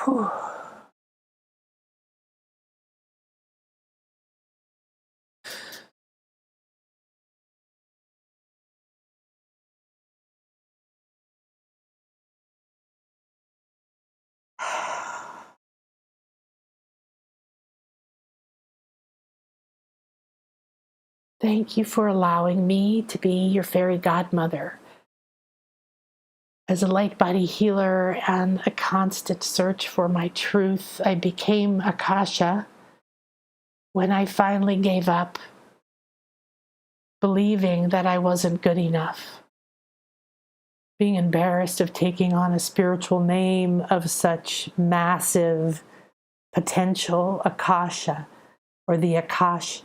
Whew. Thank you for allowing me to be your fairy godmother. As a light body healer and a constant search for my truth, I became Akasha when I finally gave up, believing that I wasn't good enough, being embarrassed of taking on a spiritual name of such massive potential. Akasha, or the Akash,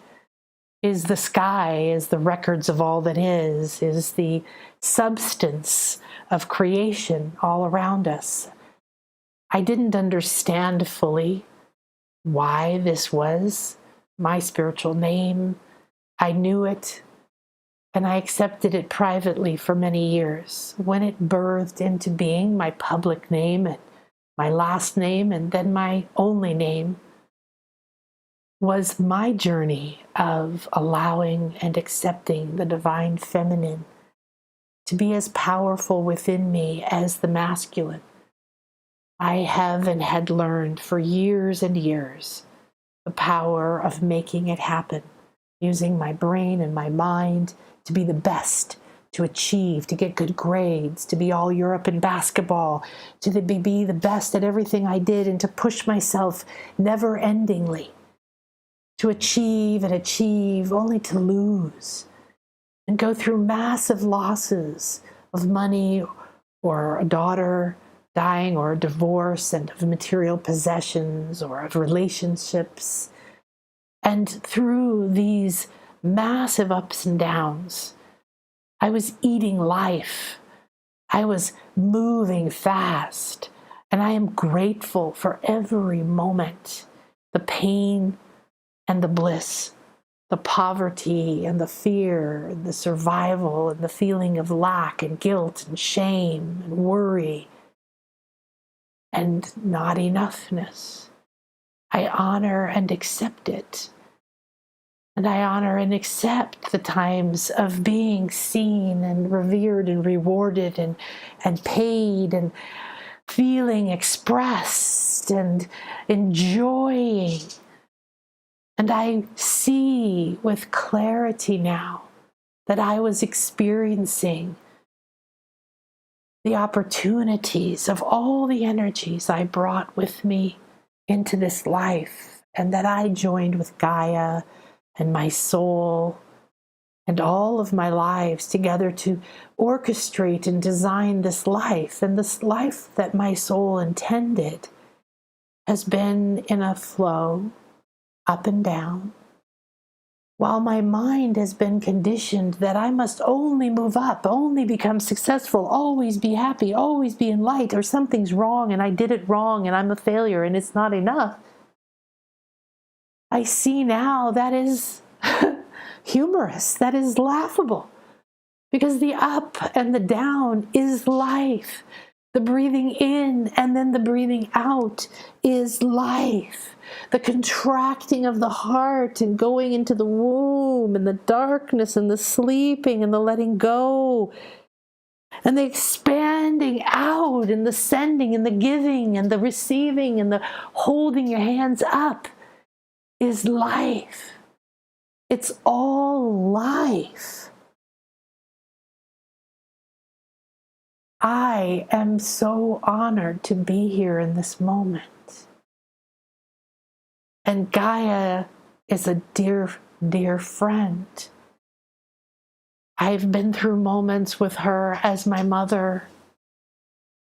is the sky, is the records of all that is the substance of creation all around us. I didn't understand fully why this was my spiritual name. I knew it, and I accepted it privately for many years. When it birthed into being my public name and my last name and then my only name, was my journey of allowing and accepting the divine feminine to be as powerful within me as the masculine. I have and had learned for years and years the power of making it happen, using my brain and my mind to be the best, to achieve, to get good grades, to be all Europe in basketball, to be the best at everything I did, and to push myself never-endingly, to achieve and achieve only to lose and go through massive losses of money or a daughter dying or a divorce and of material possessions or of relationships. And through these massive ups and downs, I was eating life. I was moving fast. And I am grateful for every moment, the pain and the bliss, the poverty and the fear, the survival and the feeling of lack and guilt and shame and worry and not enoughness. I honor and accept it. And I honor and accept the times of being seen and revered and rewarded and paid and feeling expressed and enjoying. And I see with clarity now that I was experiencing the opportunities of all the energies I brought with me into this life, and that I joined with Gaia and my soul and all of my lives together to orchestrate and design this life. And this life that my soul intended has been in a flow up and down, while my mind has been conditioned that I must only move up, only become successful, always be happy, always be in light, or something's wrong and I did it wrong and I'm a failure and it's not enough. I see now that is humorous, that is laughable, because the up and the down is life. The breathing in and then the breathing out is life. The contracting of the heart and going into the womb and the darkness and the sleeping and the letting go and the expanding out and the sending and the giving and the receiving and the holding your hands up is life. It's all life. I am so honored to be here in this moment. And Gaia is a dear, dear friend. I've been through moments with her as my mother,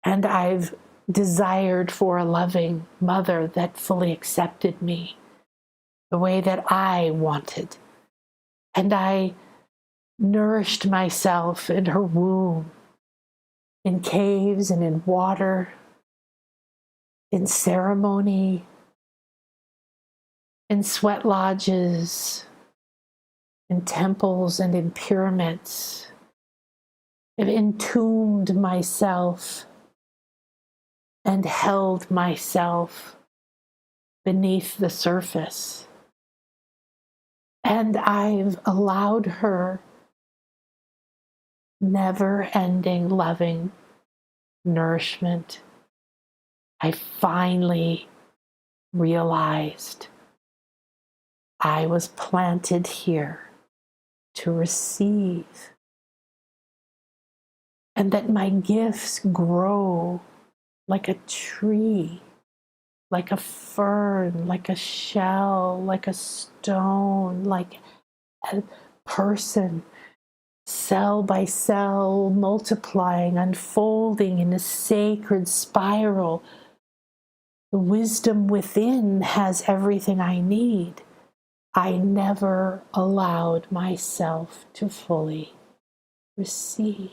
and I've desired for a loving mother that fully accepted me the way that I wanted. And I nourished myself in her womb, in caves and in water, in ceremony, in sweat lodges, in temples and in pyramids. I've entombed myself and held myself beneath the surface. And I've allowed her never-ending loving nourishment. I finally realized I was planted here to receive, and that my gifts grow like a tree, like a fern, like a shell, like a stone, like a person, cell by cell, multiplying, unfolding in a sacred spiral. The wisdom within has everything I need. I never allowed myself to fully receive.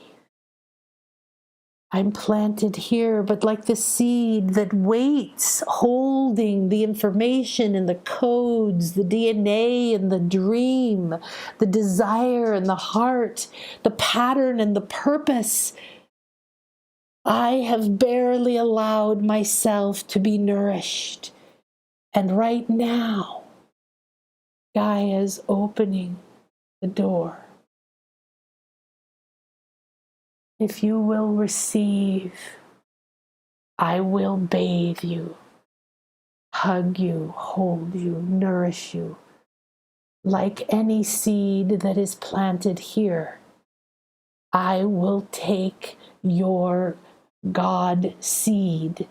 I'm planted here, but like the seed that waits, holding the information and the codes, the DNA and the dream, the desire and the heart, the pattern and the purpose, I have barely allowed myself to be nourished. And right now, Gaia is opening the door. If you will receive, I will bathe you, hug you, hold you, nourish you. Like any seed that is planted here, I will take your God seed,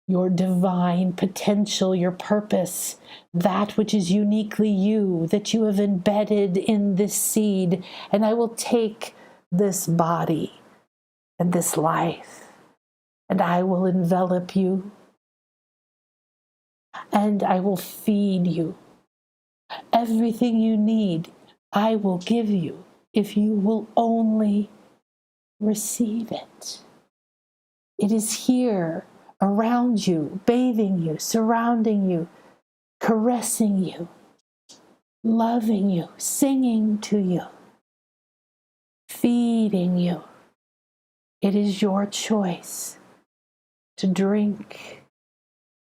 your divine potential, your purpose, that which is uniquely you, that you have embedded in this seed, and I will take this body and this life, and I will envelop you, and I will feed you. Everything you need, I will give you if you will only receive it. It is here, around you, bathing you, surrounding you, caressing you, loving you, singing to you, feeding you. It is your choice to drink,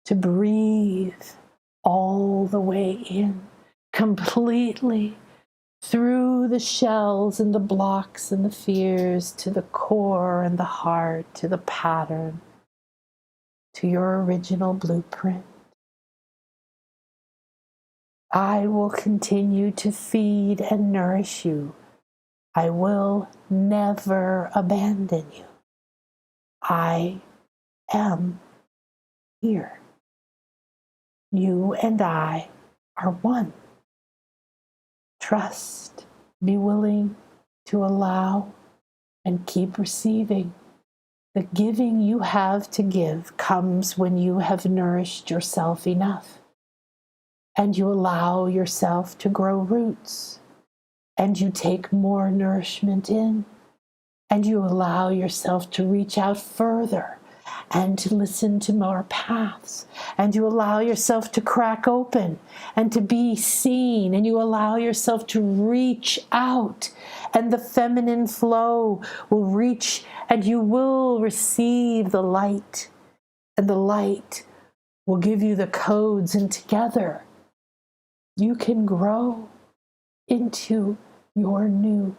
to breathe all the way in, completely through the shells and the blocks and the fears to the core and the heart, to the pattern, to your original blueprint. I will continue to feed and nourish you. I will never abandon you. I am here. You and I are one. Trust, be willing to allow, and keep receiving. The giving you have to give comes when you have nourished yourself enough, and you allow yourself to grow roots, and you take more nourishment in, and you allow yourself to reach out further and to listen to more paths, and you allow yourself to crack open and to be seen, and you allow yourself to reach out, and the feminine flow will reach, and you will receive the light, and the light will give you the codes, and together you can grow into your new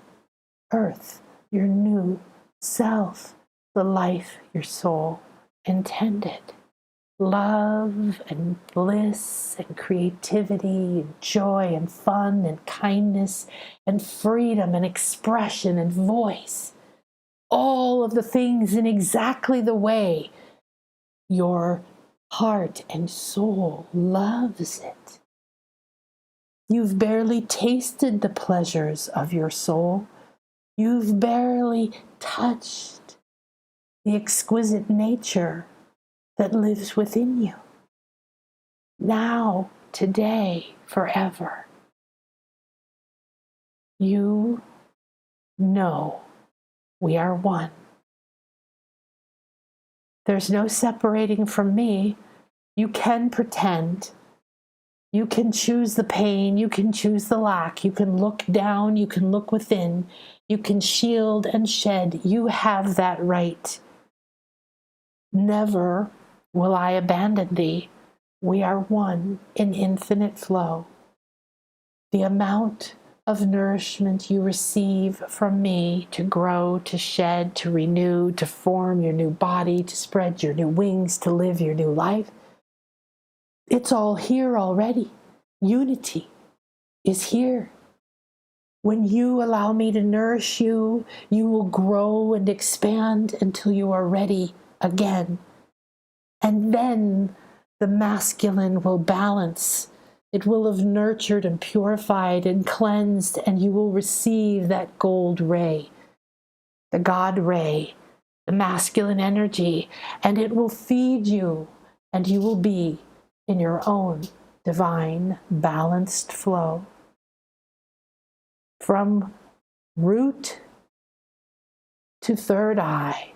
earth, your new self, the life your soul intended. Love and bliss and creativity and joy and fun and kindness and freedom and expression and voice. All of the things in exactly the way your heart and soul loves it. You've barely tasted the pleasures of your soul. You've barely touched the exquisite nature that lives within you. Now, today, forever, you know we are one. There's no separating from me. You can pretend. You can choose the pain. You can choose the lack. You can look down. You can look within. You can shield and shed. You have that right. Never will I abandon thee. We are one in infinite flow. The amount of nourishment you receive from me to grow, to shed, to renew, to form your new body, to spread your new wings, to live your new life, it's all here already. Unity is here. When you allow me to nourish you, you will grow and expand until you are ready again. And then the masculine will balance. It will have nurtured and purified and cleansed, and you will receive that gold ray, the God ray, the masculine energy, and it will feed you, and you will be in your own divine balanced flow. From root to third eye,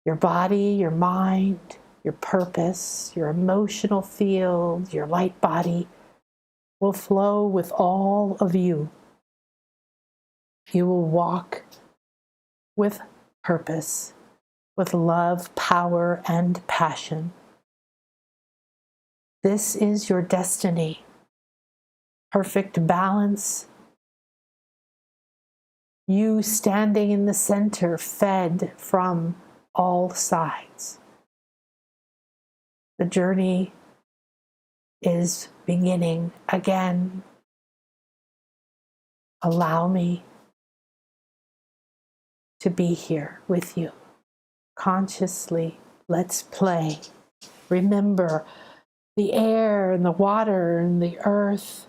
your body, your mind, your purpose, your emotional field, your light body will flow with all of you. You will walk with purpose, with love, power, and passion. This is your destiny. Perfect balance. You standing in the center, fed from all sides. The journey is beginning again. Allow me to be here with you. Consciously, let's play. Remember the air and the water and the earth,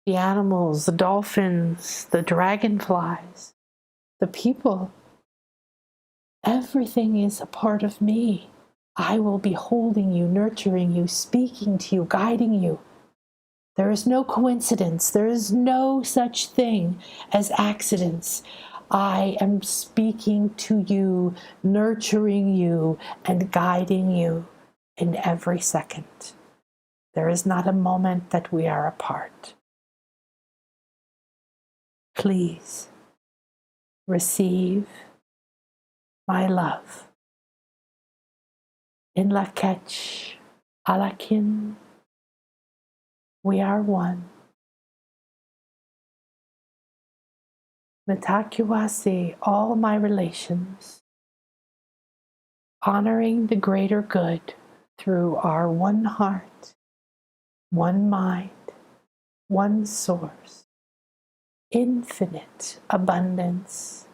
the animals, the dolphins, the dragonflies, the people. Everything is a part of me. I will be holding you, nurturing you, speaking to you, guiding you. There is no coincidence. There is no such thing as accidents. I am speaking to you, nurturing you, and guiding you in every second. There is not a moment that we are apart. Please receive my love. In Lakech, Alakin, we are one. Mitakuwasi, all my relations, honoring the greater good through our one heart, one mind, one source, infinite abundance,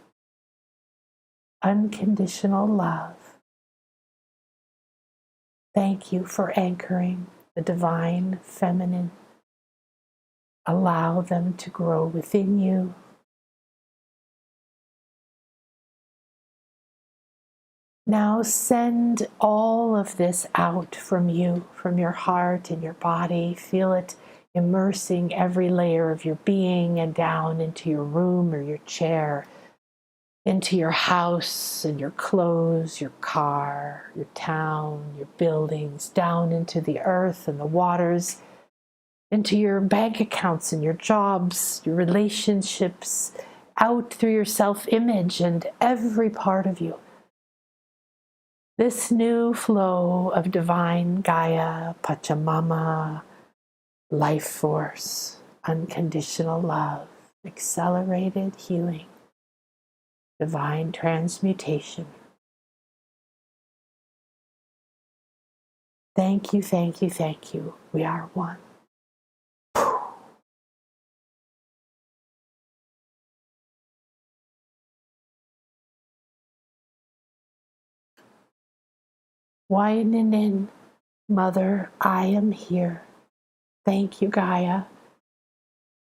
unconditional love. Thank you for anchoring the divine feminine. Allow them to grow within you. Now send all of this out from you, from your heart and your body. Feel it immersing every layer of your being and down into your room or your chair. into your house and your clothes, your car, your town, your buildings, down into the earth and the waters, into your bank accounts and your jobs, your relationships, out through your self-image and every part of you. This new flow of divine Gaia, Pachamama, life force, unconditional love, accelerated healing, divine transmutation. Thank you, thank you, thank you. We are one. Widening in, Mother, I am here. Thank you, Gaia.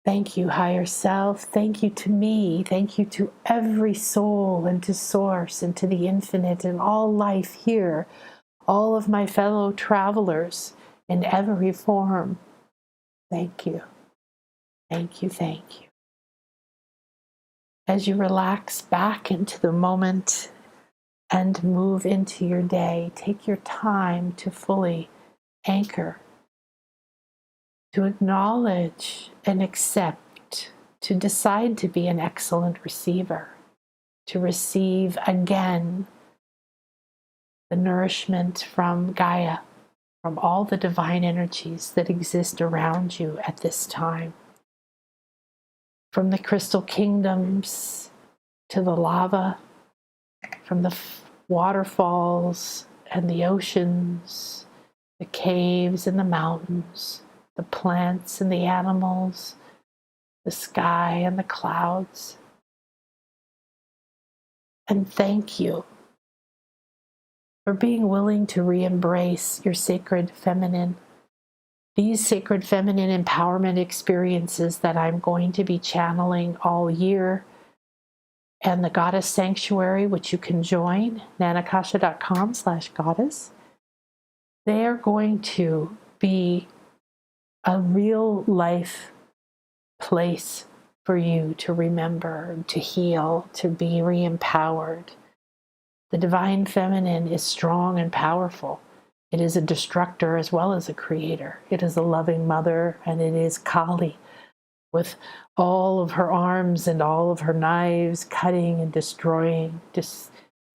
Thank you, higher self. Thank you to me. Thank you to every soul and to Source and to the infinite and all life here, all of my fellow travelers in every form. Thank you. Thank you, thank you. As you relax back into the moment and move into your day, take your time to fully anchor, to acknowledge and accept, to decide to be an excellent receiver, to receive again the nourishment from Gaia, from all the divine energies that exist around you at this time. From the crystal kingdoms to the lava, from the waterfalls and the oceans, the caves and the mountains, the plants and the animals, the sky and the clouds. And thank you for being willing to re-embrace your sacred feminine. These sacred feminine empowerment experiences that I'm going to be channeling all year, and the Goddess Sanctuary, which you can join, nanakasha.com/goddess, they are going to be a real life place for you to remember, to heal, to be re-empowered. The divine feminine is strong and powerful. It is a destructor as well as a creator. It is a loving mother, and it is Kali, with all of her arms and all of her knives cutting and destroying.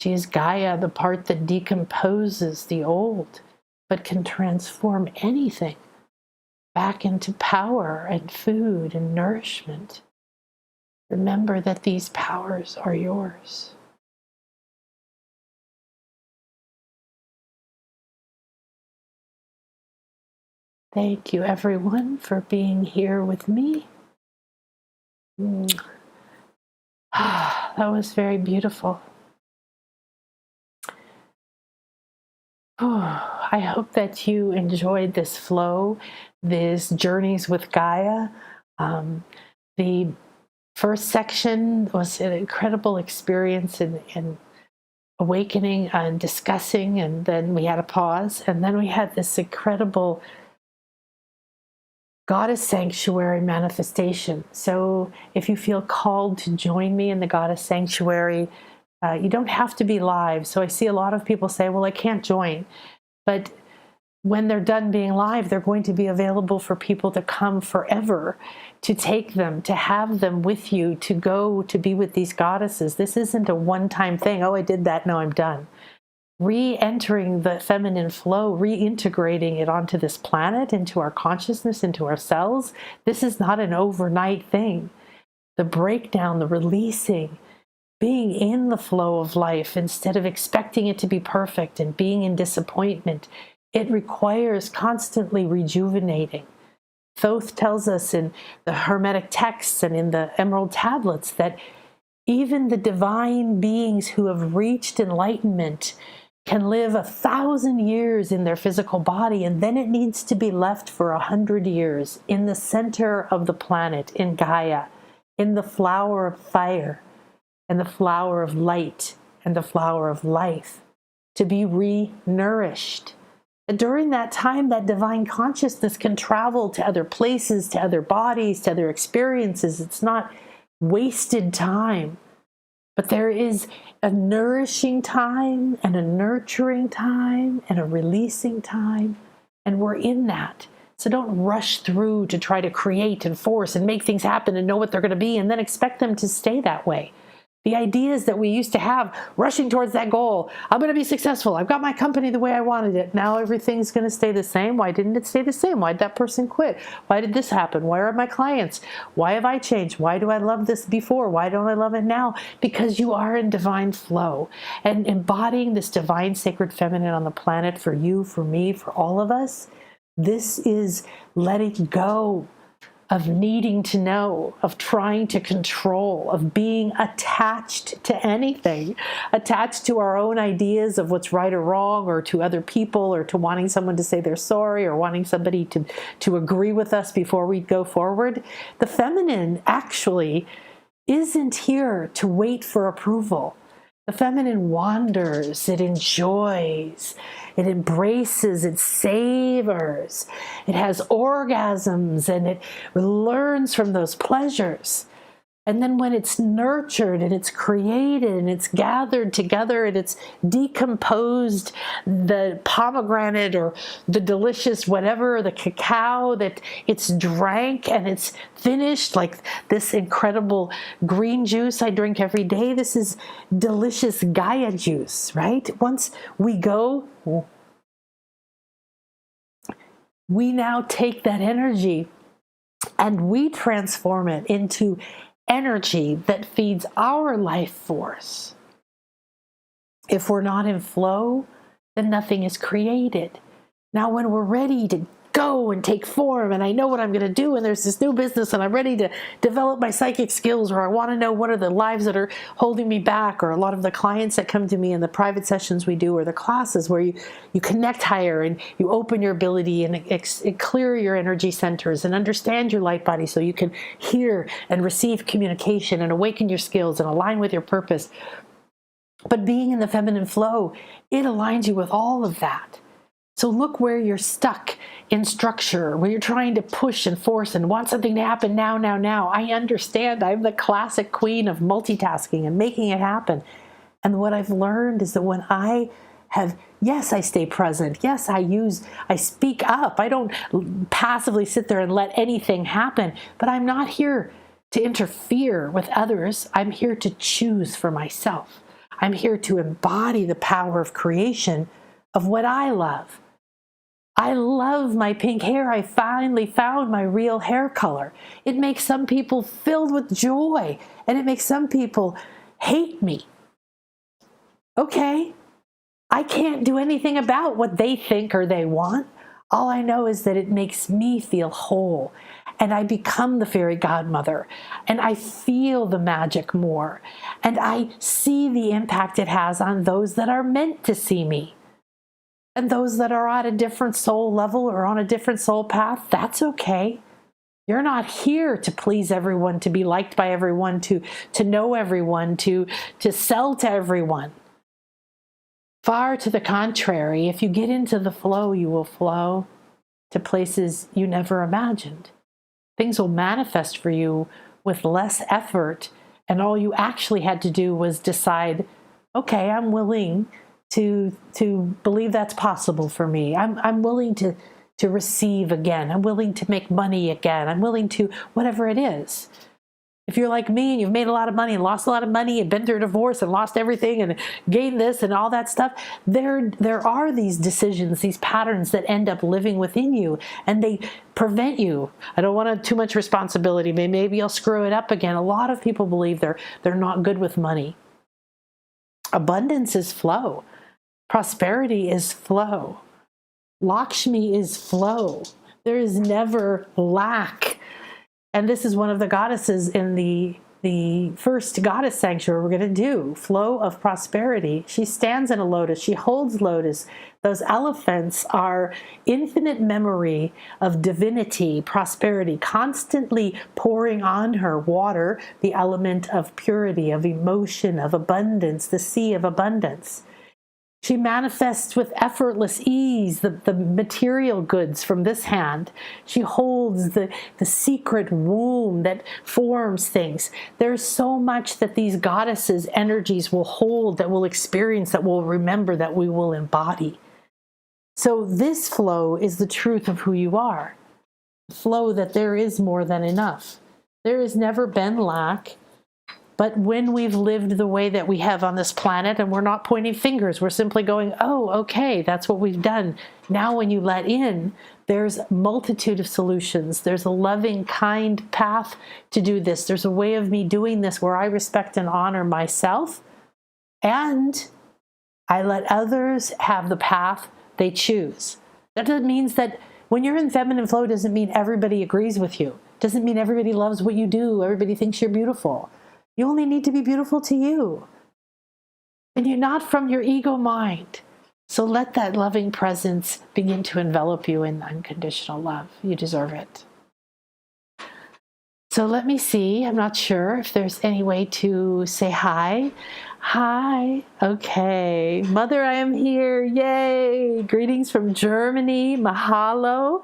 She is Gaia, the part that decomposes the old, but can transform anything back into power and food and nourishment. Remember that these powers are yours. Thank you, everyone, for being here with me. That was very beautiful. I hope that you enjoyed this flow, these journeys with Gaia. The first section was an incredible experience in awakening and discussing, and then we had a pause, and then we had this incredible Goddess Sanctuary manifestation. So if you feel called to join me in the Goddess Sanctuary, you don't have to be live. So I see a lot of people say, well, I can't join. But when they're done being live, they're going to be available for people to come forever, to take them, to have them with you, to go to be with these goddesses. This isn't a one-time thing. Oh, I did that, now I'm done. Re-entering the feminine flow, reintegrating it onto this planet, into our consciousness, into our cells. This is not an overnight thing. The breakdown, the releasing, being in the flow of life instead of expecting it to be perfect and being in disappointment, it requires constantly rejuvenating. Thoth tells us in the Hermetic texts and in the Emerald Tablets that even the divine beings who have reached enlightenment can live 1,000 years in their physical body, and then it needs to be left for 100 years in the center of the planet, in Gaia, in the flower of fire, and the flower of light, and the flower of life, to be re-nourished. And during that time, that divine consciousness can travel to other places, to other bodies, to other experiences. It's not wasted time. But there is a nourishing time and a nurturing time and a releasing time, and we're in that. So don't rush through to try to create and force and make things happen and know what they're going to be and then expect them to stay that way. The ideas that we used to have, rushing towards that goal, I'm going to be successful, I've got my company the way I wanted it, now everything's going to stay the same. Why didn't it stay the same? Why did that person quit? Why did this happen? Where are my clients? Why have I changed? Why do I love this before? Why don't I love it now? Because you are in divine flow. And embodying this divine sacred feminine on the planet for you, for me, for all of us, this is letting go of needing to know, of trying to control, of being attached to anything, attached to our own ideas of what's right or wrong, or to other people, or to wanting someone to say they're sorry, or wanting somebody to agree with us before we go forward. The feminine actually isn't here to wait for approval. The feminine wanders, it enjoys, it embraces, it savors, it has orgasms, and it learns from those pleasures. And then when it's nurtured and it's created and it's gathered together and it's decomposed the pomegranate or the delicious whatever, the cacao that it's drank and it's finished, like this incredible green juice I drink every day. This is delicious Gaia juice, right? Once we go, we now take that energy and we transform it into energy that feeds our life force. If we're not in flow, then nothing is created. Now, when we're ready to go and take form, and I know what I'm going to do, and there's this new business, and I'm ready to develop my psychic skills, or I want to know what are the lives that are holding me back, or a lot of the clients that come to me in the private sessions we do, or the classes where you connect higher and you open your ability and clear your energy centers and understand your light body so you can hear and receive communication and awaken your skills and align with your purpose. But being in the feminine flow, it aligns you with all of that. So look where you're stuck in structure, where you're trying to push and force and want something to happen now. I understand. I'm the classic queen of multitasking and making it happen. And what I've learned is that when I have, yes, I stay present. Yes, I speak up. I don't passively sit there and let anything happen, but I'm not here to interfere with others. I'm here to choose for myself. I'm here to embody the power of creation of what I love. I love my pink hair. I finally found my real hair color. It makes some people filled with joy, and it makes some people hate me. Okay, I can't do anything about what they think or they want. All I know is that it makes me feel whole, and I become the fairy godmother, and I feel the magic more, and I see the impact it has on those that are meant to see me. And those that are at a different soul level or on a different soul path, that's okay. You're not here to please everyone, to be liked by everyone, to know everyone, to sell to everyone. Far to the contrary, if you get into the flow, you will flow to places you never imagined. Things will manifest for you with less effort, and all you actually had to do was decide, okay, I'm willing to believe that's possible for me. I'm willing to receive again. I'm willing to make money again. I'm willing to whatever it is. If you're like me and you've made a lot of money and lost a lot of money and been through a divorce and lost everything and gained this and all that stuff, there are these decisions, these patterns that end up living within you, and they prevent you. I don't want too much responsibility. Maybe I'll screw it up again. A lot of people believe they're not good with money. Abundance is flow. Prosperity is flow. Lakshmi is flow. There is never lack. And this is one of the goddesses in the first goddess sanctuary we're going to do, flow of prosperity. She stands in a lotus. She holds lotus. Those elephants are infinite memory of divinity, prosperity, constantly pouring on her water, the element of purity, of emotion, of abundance, the sea of abundance. She manifests with effortless ease the material goods from this hand. She holds the secret womb that forms things. There's so much that these goddesses' energies will hold, that we'll experience, that we'll remember, that we will embody. So this flow is the truth of who you are. Flow that there is more than enough. There has never been lack. But when we've lived the way that we have on this planet, and we're not pointing fingers, we're simply going, oh, okay, that's what we've done. Now when you let in, there's a multitude of solutions. There's a loving, kind path to do this. There's a way of me doing this where I respect and honor myself, and I let others have the path they choose. That means that when you're in feminine flow, doesn't mean everybody agrees with you. Doesn't mean everybody loves what you do. Everybody thinks you're beautiful. You only need to be beautiful to you. And you're not from your ego mind. So let that loving presence begin to envelop you in unconditional love. You deserve it. So let me see. I'm not sure if there's any way to say hi. Hi. Okay. Mother, I am here. Yay. Greetings from Germany. Mahalo.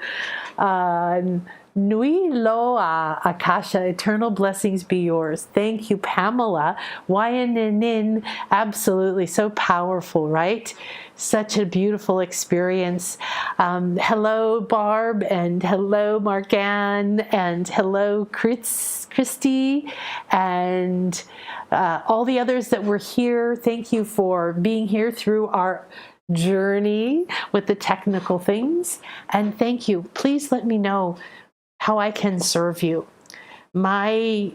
Nui loa, Akasha, eternal blessings be yours. Thank you, Pamela. Wayanin, absolutely so powerful, right? Such a beautiful experience. Hello, Barb, and hello, Mark-Ann, and hello, Christy, and all the others that were here. Thank you for being here through our journey with the technical things. And thank you. Please let me know how I can serve you. My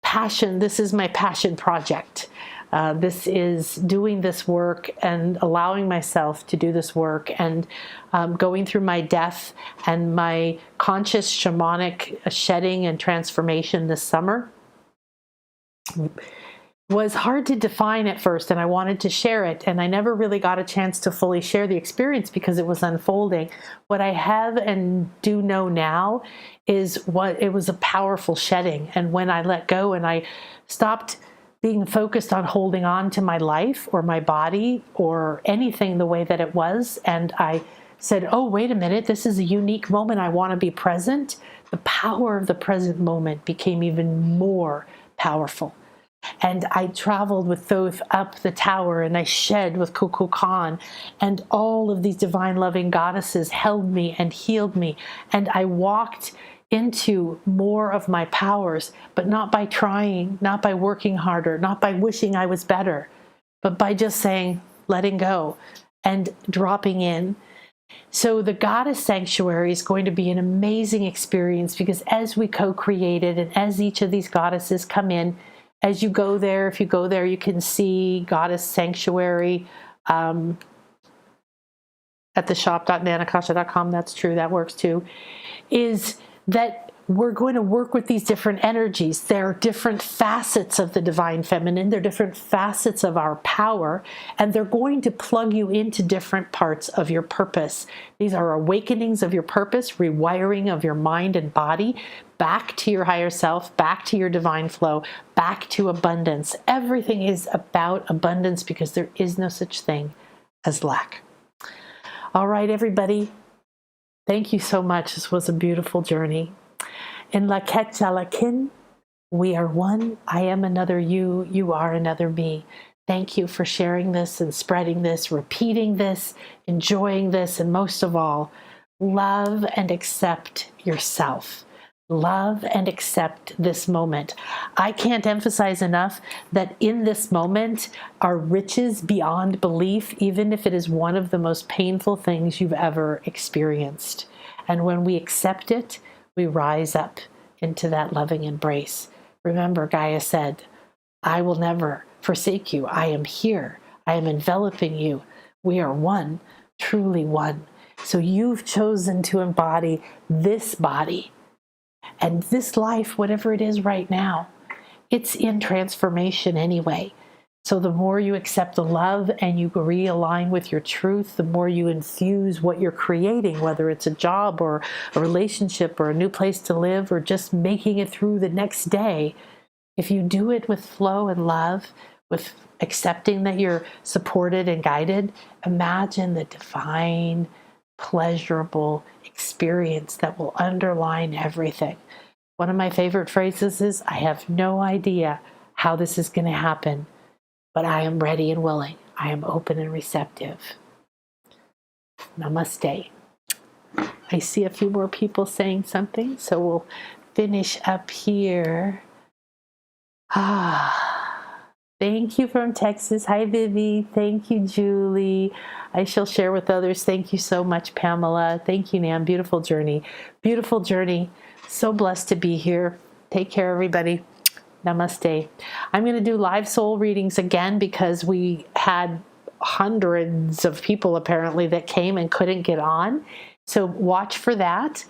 passion, this is my passion project. This is doing this work and allowing myself to do this work, and going through my death and my conscious shamanic shedding and transformation this summer was hard to define at first, and I wanted to share it, and I never really got a chance to fully share the experience because it was unfolding. What I have and do know now is what it was, a powerful shedding. And when I let go and I stopped being focused on holding on to my life or my body or anything the way that it was, and I said, oh, wait a minute, this is a unique moment. I want to be present. The power of the present moment became even more powerful. And I traveled with Thoth up the tower, and I shed with Kukulkan, and all of these divine loving goddesses held me and healed me. And I walked into more of my powers, but not by trying, not by working harder, not by wishing I was better, but by just saying, letting go and dropping in. So the goddess sanctuary is going to be an amazing experience, because as we co-created and as each of these goddesses come in, as you go there, if you go there, you can see Goddess Sanctuary at the shop.nanakasha.com. That's true. That works too. Is that we're going to work with these different energies. There are different facets of the divine feminine. There are different facets of our power, and they're going to plug you into different parts of your purpose. These are awakenings of your purpose, rewiring of your mind and body, back to your higher self, back to your divine flow, back to abundance. Everything is about abundance, because there is no such thing as lack. All right, everybody. Thank you so much. This was a beautiful journey. In Laket Jalakin, we are one. I am another you. You are another me. Thank you for sharing this and spreading this, repeating this, enjoying this, and most of all, love and accept yourself. Love and accept this moment. I can't emphasize enough that in this moment are riches beyond belief, even if it is one of the most painful things you've ever experienced. And when we accept it, we rise up into that loving embrace. Remember, Gaia said, I will never forsake you. I am here. I am enveloping you. We are one, truly one. So you've chosen to embody this body. And this life, whatever it is right now, it's in transformation anyway. So the more you accept the love and you realign with your truth, the more you infuse what you're creating, whether it's a job or a relationship or a new place to live or just making it through the next day. If you do it with flow and love, with accepting that you're supported and guided, imagine the divine, pleasurable experience that will underline everything. One of my favorite phrases is, I have no idea how this is going to happen, but I am ready and willing. I am open and receptive. Namaste. I see a few more people saying something, so we'll finish up here. Thank you from Texas. Hi, Vivi. Thank you, Julie. I shall share with others. Thank you so much, Pamela. Thank you, Nam. Beautiful journey. Beautiful journey. So blessed to be here. Take care, everybody. Namaste. I'm going to do live soul readings again because we had hundreds of people apparently that came and couldn't get on. So watch for that.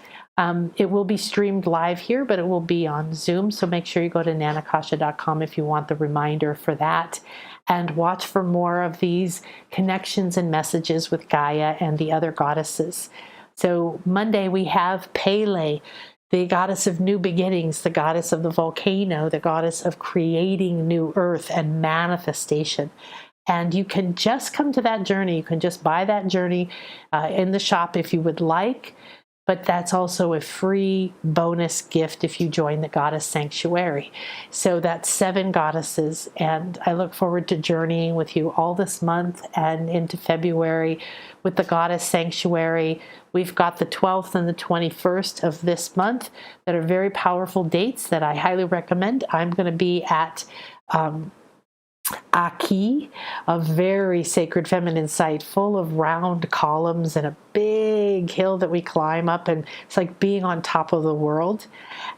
It will be streamed live here, but it will be on Zoom. So make sure you go to nanakasha.com if you want the reminder for that. And watch for more of these connections and messages with Gaia and the other goddesses. So Monday we have Pele, the goddess of new beginnings, the goddess of the volcano, the goddess of creating new earth and manifestation. And you can just come to that journey. You can just buy that journey in the shop if you would like. But that's also a free bonus gift if you join the Goddess Sanctuary. So that's 7 goddesses. And I look forward to journeying with you all this month and into February with the Goddess Sanctuary. We've got the 12th and the 21st of this month that are very powerful dates that I highly recommend. I'm going to be at Aki, a very sacred feminine site full of round columns and a big hill that we climb up, and it's like being on top of the world.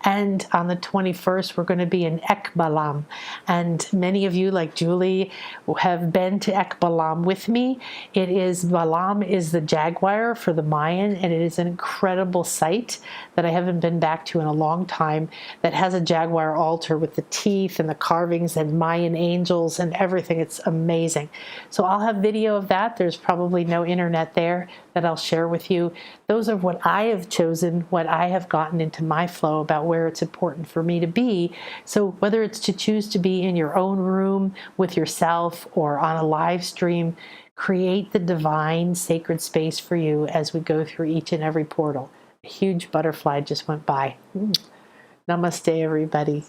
And on the 21st, we're going to be in Ekbalam. And many of you, like Julie, have been to Ekbalam with me. Balam is the jaguar for the Mayan, and it is an incredible site that I haven't been back to in a long time, that has a jaguar altar with the teeth and the carvings and Mayan angels and everything. It's amazing. So I'll have video of that. There's probably no internet there that I'll share with you. Those are what I have chosen, what I have gotten into my flow about where it's important for me to be. So whether it's to choose to be in your own room with yourself or on a live stream, create the divine sacred space for you as we go through each and every portal. A huge butterfly just went by. Namaste, everybody.